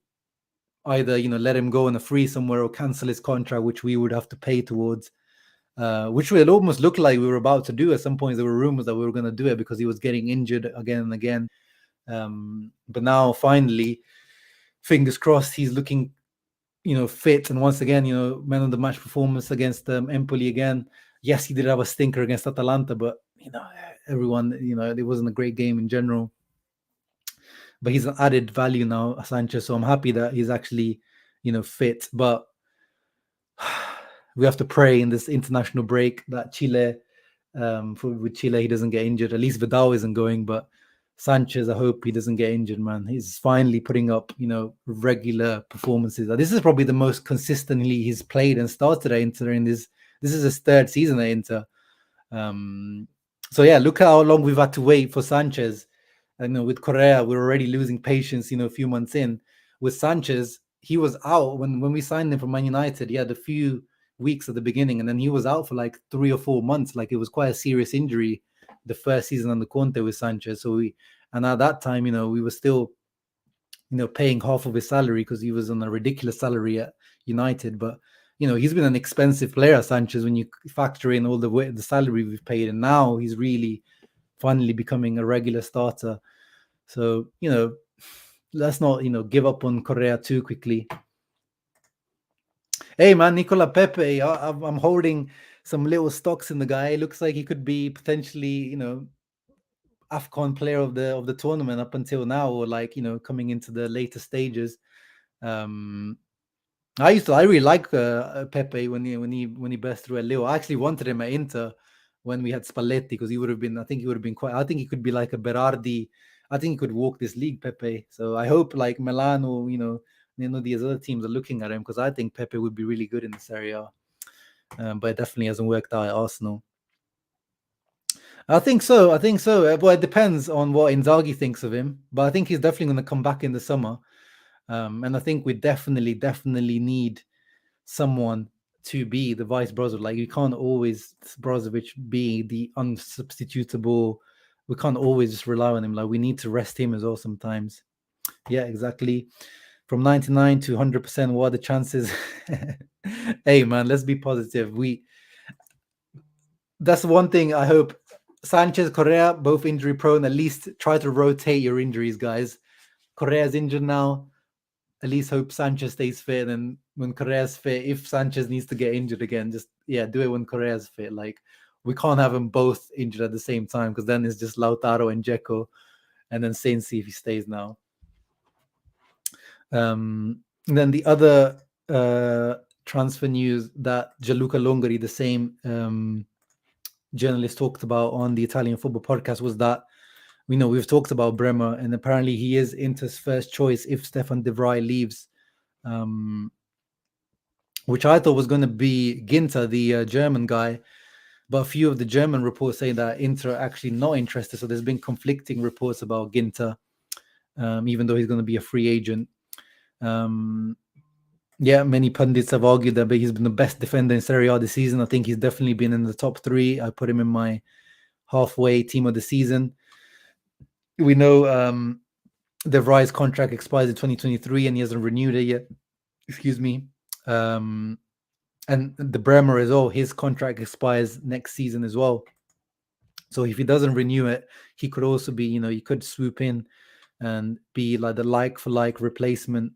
either let him go on a free somewhere or cancel his contract, which we would have to pay towards. Which would almost look like we were about to do at some point. There were rumors that we were going to do it because he was getting injured again and again. But now finally, fingers crossed, he's looking, fit. And once again, man of the match performance against Empoli again. Yes, he did have a stinker against Atalanta, but everyone, it wasn't a great game in general. But he's an added value now, Sanchez. So I'm happy that he's actually, fit. But we have to pray in this international break that Chile, with Chile, he doesn't get injured. At least Vidal isn't going, but Sanchez, I hope he doesn't get injured, man. He's finally putting up, regular performances. This is probably the most consistently he's played and started at Inter in this. This is his third season at Inter. So yeah, look at how long we've had to wait for Sanchez. With Correa, we're already losing patience, a few months in. With Sanchez, he was out when we signed him from Man United. He had a few weeks at the beginning, and then he was out for like 3 or 4 months. Like it was quite a serious injury the first season under Conte with Sanchez. And at that time, we were still, paying half of his salary because he was on a ridiculous salary at United. But, he's been an expensive player, Sanchez, when you factor in all the salary we've paid. And now he's really finally becoming a regular starter. So, let's not, give up on Correa too quickly. Hey, man, Nicola Pepe, I'm holding some little stocks in the guy. It looks like he could be potentially, AFCON player of the tournament up until now, or like, coming into the later stages. I really like Pepe when he burst through at Lille. I actually wanted him at Inter when we had Spalletti because he would have been. I think he could be like a Berardi. I think he could walk this league, Pepe. So I hope like Milan or these other teams are looking at him because I think Pepe would be really good in this area. But it definitely hasn't worked out at Arsenal. I think so. Well, it depends on what Inzaghi thinks of him, but I think he's definitely going to come back in the summer. And I think we definitely need someone to be the vice Brozovic. Like, you can't always Brozovic be the unsubstitutable. We can't always just rely on him. Like, we need to rest him as well sometimes. Yeah, exactly. From 99 to 100%, what are the chances? Hey, man, let's be positive. That's one thing I hope. Sanchez, Correa, both injury prone. At least try to rotate your injuries, guys. Correa's injured now. At least hope Sanchez stays fit. And when Correa's fit, if Sanchez needs to get injured again, just do it when Correa's fit. Like, we can't have them both injured at the same time, because then it's just Lautaro and Dzeko, and then Sensi if he stays now. And then the other transfer news that Gianluca Longari, the same journalist, talked about on the Italian Football Podcast was that, we've talked about Bremer, and apparently he is Inter's first choice if Stefan de Vrij leaves, which I thought was going to be Ginter, the German guy. But a few of the German reports say that Inter are actually not interested. So there's been conflicting reports about Ginter, even though he's going to be a free agent. Many pundits have argued that he's been the best defender in Serie A this season. I think he's definitely been in the top 3. I put him in my halfway team of the season. We know De Vrij's contract expires in 2023 and he hasn't renewed it yet. Excuse me. And the Bremer as well, his contract expires next season as well. So if he doesn't renew it, he could also be, he could swoop in and be like the like-for-like replacement.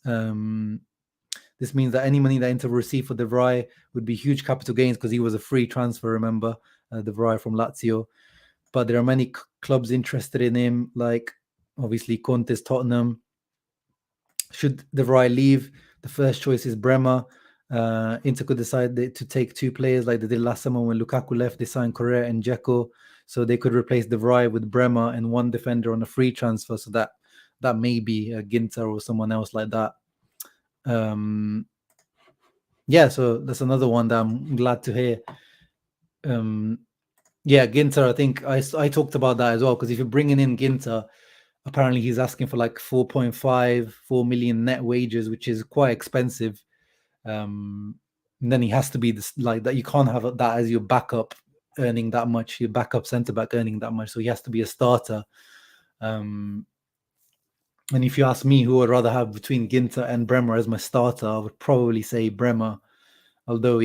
This means that any money that Inter will receive for De Vrij would be huge capital gains, because he was a free transfer, remember, De Vrij from Lazio. But there are many clubs interested in him, like obviously Conte's Tottenham. Should De Vrij leave, the first choice is Bremer. Inter could decide to take 2 players like they did last summer when Lukaku left. They signed Correa and Dzeko, so they could replace De Vrij with Bremer and 1 defender on a free transfer. So that may be Ginter or someone else like that. So that's another one that I'm glad to hear. Ginter, I think I talked about that as well, because if you're bringing in Ginter, apparently he's asking for like 4 million net wages, which is quite expensive. And then he has to be like that. You can't have that as your backup earning that much, your backup centre back earning that much. So he has to be a starter. And if you ask me who I'd rather have between Ginter and Bremer as my starter, I would probably say Bremer. Although,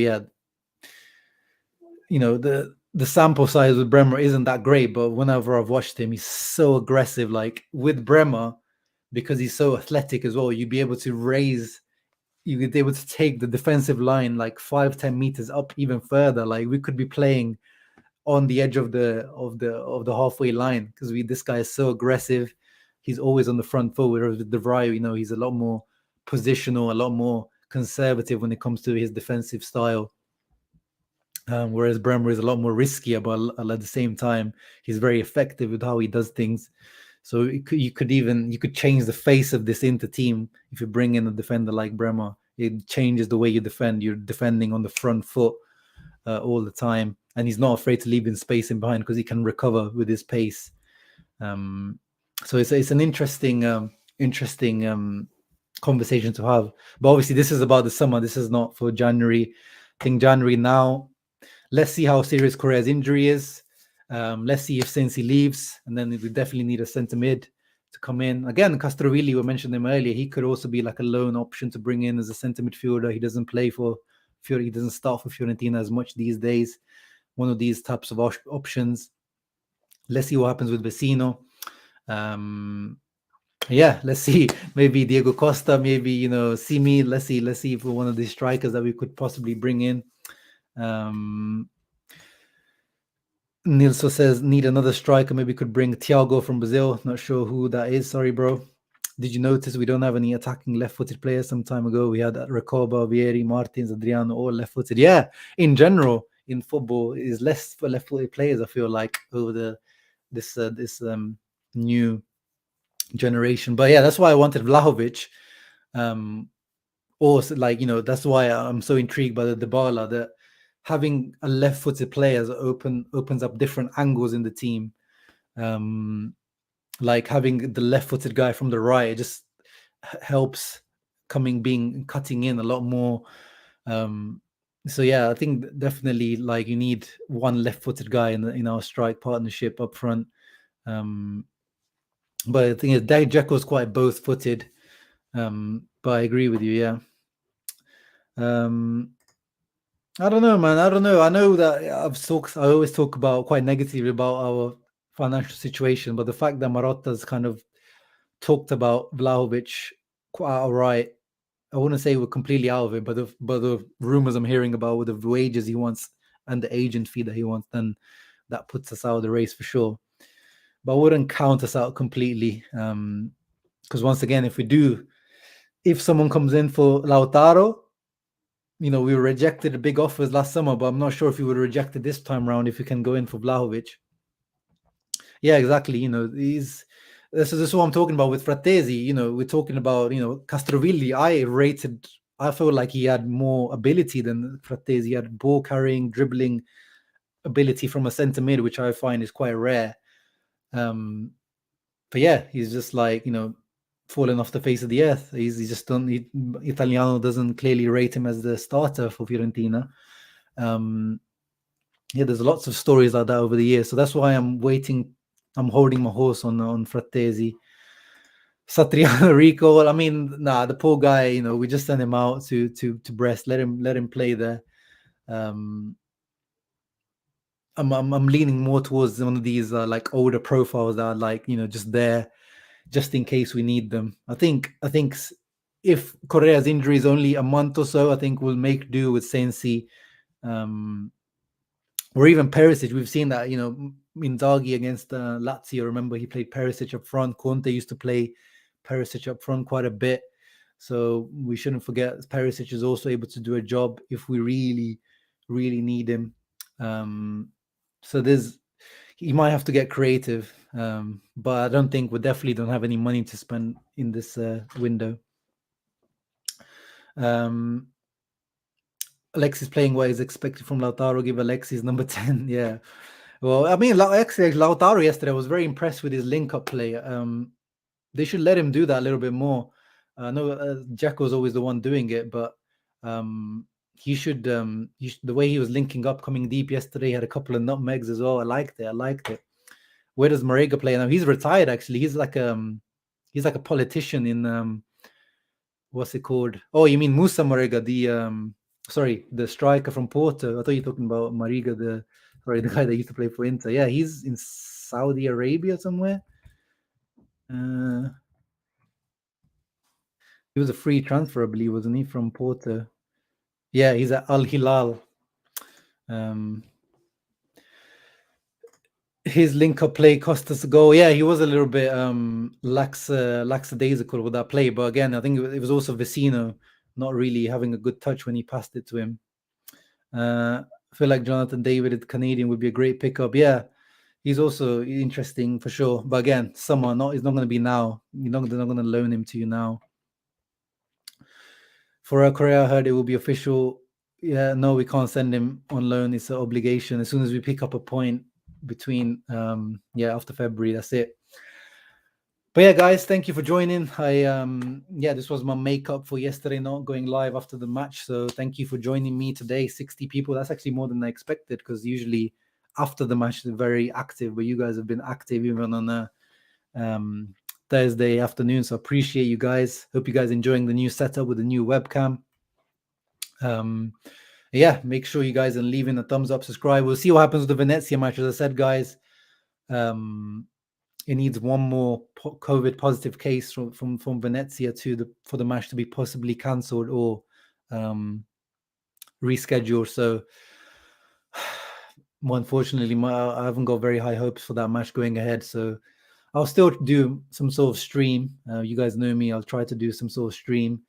the sample size with Bremer isn't that great, but whenever I've watched him, he's so aggressive. Like with Bremer, because he's so athletic as well, you'd be able to take the defensive line like 5-10 meters up even further. Like we could be playing on the edge of the halfway line, because this guy is so aggressive. He's always on the front foot. Whereas with De Vrij, he's a lot more positional, a lot more conservative when it comes to his defensive style. Whereas Bremer is a lot more riskier, but at the same time, he's very effective with how he does things. So you could change the face of this Inter team if you bring in a defender like Bremer. It changes the way you defend. You're defending on the front foot all the time, and he's not afraid to leave in space in behind, because he can recover with his pace. So it's an interesting conversation to have. But obviously, this is about the summer. This is not for January. I think January now. Let's see how serious Correa's injury is. Let's see if Sensi leaves, and then we definitely need a centre mid to come in. Again, Castrovilli, we mentioned him earlier. He could also be like a loan option to bring in as a centre midfielder. He doesn't play for Fiorentina. He doesn't start for Fiorentina as much these days. One of these types of options. Let's see what happens with Vecino. Let's see. Maybe Diego Costa, maybe, Simi. Let's see if we're one of these strikers that we could possibly bring in. Nilso says, need another striker. Maybe could bring Thiago from Brazil. Not sure who that is. Sorry, bro. Did you notice we don't have any attacking left-footed players? Some time ago, we had Recoba, Vieri, Martins, Adriano, all left-footed. Yeah, in general, in football, is less for left-footed players, I feel like, over this new generation. But yeah, that's why I wanted Vlahovic. Also, that's why I'm so intrigued by the Dybala, that having a left-footed player opens up different angles in the team. Like having the left-footed guy from the right, it just helps cutting in a lot more So yeah, I think definitely like you need one left-footed guy in our strike partnership up front. But the thing is, Dzeko's quite both-footed. But I agree with you. Yeah. I don't know, man. I don't know. I know that I always talk about quite negatively about our financial situation, but the fact that Marotta's kind of talked about Vlahovic quite outright, I wouldn't say we're completely out of it, but the rumors I'm hearing about with the wages he wants and the agent fee that he wants, then that puts us out of the race for sure. But I wouldn't count us out completely, because once again, if someone comes in for Lautaro, we rejected the big offers last summer, but I'm not sure if we would have rejected this time around if we can go in for Vlahovic. Yeah, exactly. This is what I'm talking about with Frattesi. We're talking about, Castrovilli. I felt like he had more ability than Frattesi. He had ball carrying, dribbling ability from a centre mid, which I find is quite rare. But yeah, he's just like, falling off the face of the earth. He's just Italiano doesn't clearly rate him as the starter for Fiorentina. Yeah, there's lots of stories like that over the years. So that's why I'm holding my horse on Frattesi. Satriano Rico, I mean, the poor guy, we just sent him out to Brest. Let him play there. I'm leaning more towards one of these like older profiles that are like, just there just in case we need them. I think if Correa's injury is only a month or so, I think we'll make do with Sensi, or even Perisic. We've seen that, Inzaghi against Lazio. Remember, he played Perisic up front. Conte used to play Perisic up front quite a bit. So we shouldn't forget Perisic is also able to do a job if we really, really need him. So he might have to get creative, but I don't think we definitely don't have any money to spend in this window. Alexis playing what is expected from Lautaro. Give Alexis number 10. Yeah. Well, I mean, actually, Lautaro yesterday, I was very impressed with his link-up play. They should let him do that a little bit more. I know Dzeko's always the one doing it, but he should. The way he was linking up, coming deep yesterday, had a couple of nutmegs as well. I liked it. Where does Marega play now? He's retired, actually. He's like a politician in what's it called? Oh, you mean Musa Marega, the striker from Porto. I thought you were talking about Marega, the guy that used to play for Inter. Yeah, he's in Saudi Arabia somewhere. He was a free transfer, I believe, wasn't he, from Porto? Yeah, he's at Al Hilal. His link-up play cost us a goal. Yeah, he was a little bit lackadaisical with that play. But again, I think it was also Vecino not really having a good touch when he passed it to him. I feel like Jonathan David, the Canadian, would be a great pickup. Yeah, he's also interesting for sure. But again, he's not going to be now. They're not going to loan him to you now. For Correa, I heard it will be official. Yeah, no, we can't send him on loan. It's an obligation. As soon as we pick up a point between after February, that's it. But yeah, guys, thank you for joining. This was my makeup for yesterday, not going live after the match. So thank you for joining me today. 60 people. That's actually more than I expected, because usually after the match they're very active, but you guys have been active even on a Thursday afternoon. So appreciate you guys. Hope you guys enjoying the new setup with the new webcam. Make sure you guys are leaving a thumbs up, subscribe. We'll see what happens with the Venezia match. As I said, guys, it needs one more COVID positive case from Venezia for the match to be possibly cancelled or rescheduled. So unfortunately, I haven't got very high hopes for that match going ahead. So I'll still do some sort of stream. You guys know me. I'll try to do some sort of stream.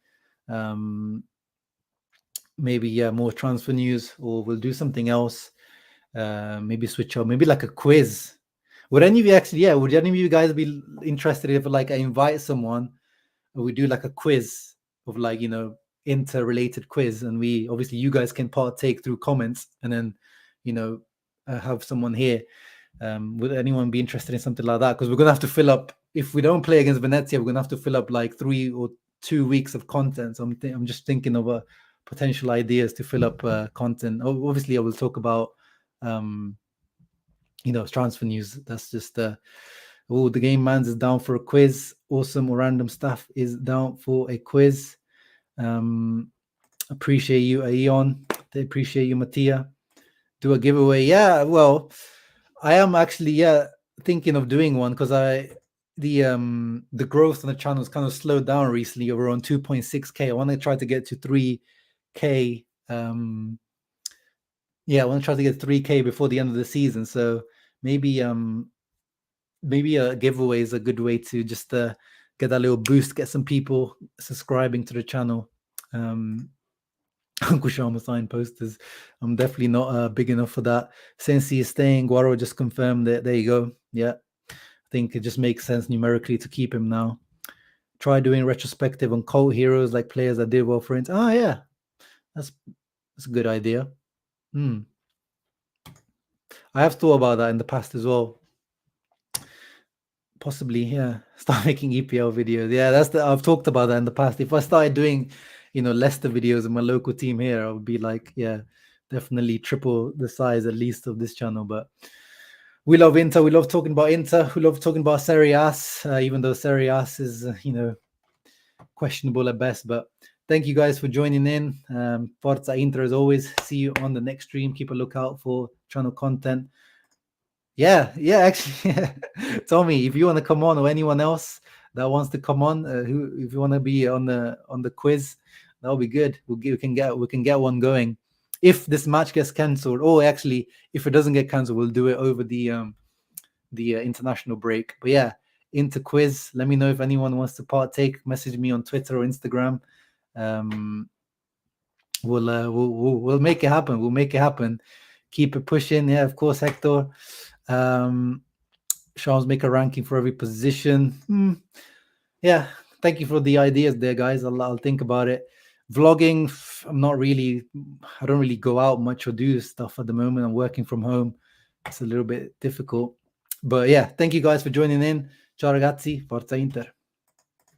Maybe more transfer news, or we'll do something else. Maybe switch up. Maybe like a quiz. Would any of you guys be interested if I invite someone and we do like a quiz of interrelated quiz, and you guys can partake through comments, and then have someone here. Would anyone be interested in something like that? Because we're gonna have to fill up, if we don't play against Venezia, we're gonna have to fill up like 3 or 2 weeks of content. So I'm just thinking of potential ideas to fill up content. Obviously, I will talk about transfer news. That's just the game man's is down for a quiz. Awesome random stuff is down for a quiz. Appreciate you, Aeon. They appreciate you, Mattia. Do a giveaway. Yeah, well, I am actually thinking of doing one because the growth on the channel has kind of slowed down recently. We're on 2.6k. I want to try to get to 3k. I want to try to get 3k before the end of the season. So maybe a giveaway is a good way to just get that little boost, get some people subscribing to the channel. Uncle Sharma sign posters. I'm definitely not big enough for that. Sensi is staying. Guaro just confirmed that. There you go. Yeah, I think it just makes sense numerically to keep him now. Try doing retrospective on cult heroes like players that did well for it. Oh yeah, that's a good idea. I have thought about that in the past as well. Possibly, start making EPL videos. Yeah, I've talked about that in the past. If I started doing Leicester videos in my local team here, I would be like, definitely triple the size at least of this channel. But we love Inter. We love talking about Inter. We love talking about Serie A, even though Serie A is, questionable at best. But thank you guys for joining in. Forza Inter as always. See you on the next stream. Keep a lookout for channel content. Yeah, actually, Tommy, if you want to come on, or anyone else that wants to come on, if you want to be on the quiz, that'll be good. We can get one going. If this match gets cancelled, or actually, if it doesn't get cancelled, we'll do it over the international break. But yeah, into quiz. Let me know if anyone wants to partake. Message me on Twitter or Instagram. We'll make it happen. We'll make it happen. Keep it pushing. Yeah, of course, Hector. Sean's make a ranking for every position. Yeah, thank you for the ideas there, guys. I'll think about it. Vlogging, I don't really go out much or do stuff at the moment. I'm working from home. It's a little bit difficult. But yeah, thank you guys for joining in. Ciao ragazzi, Forza Inter.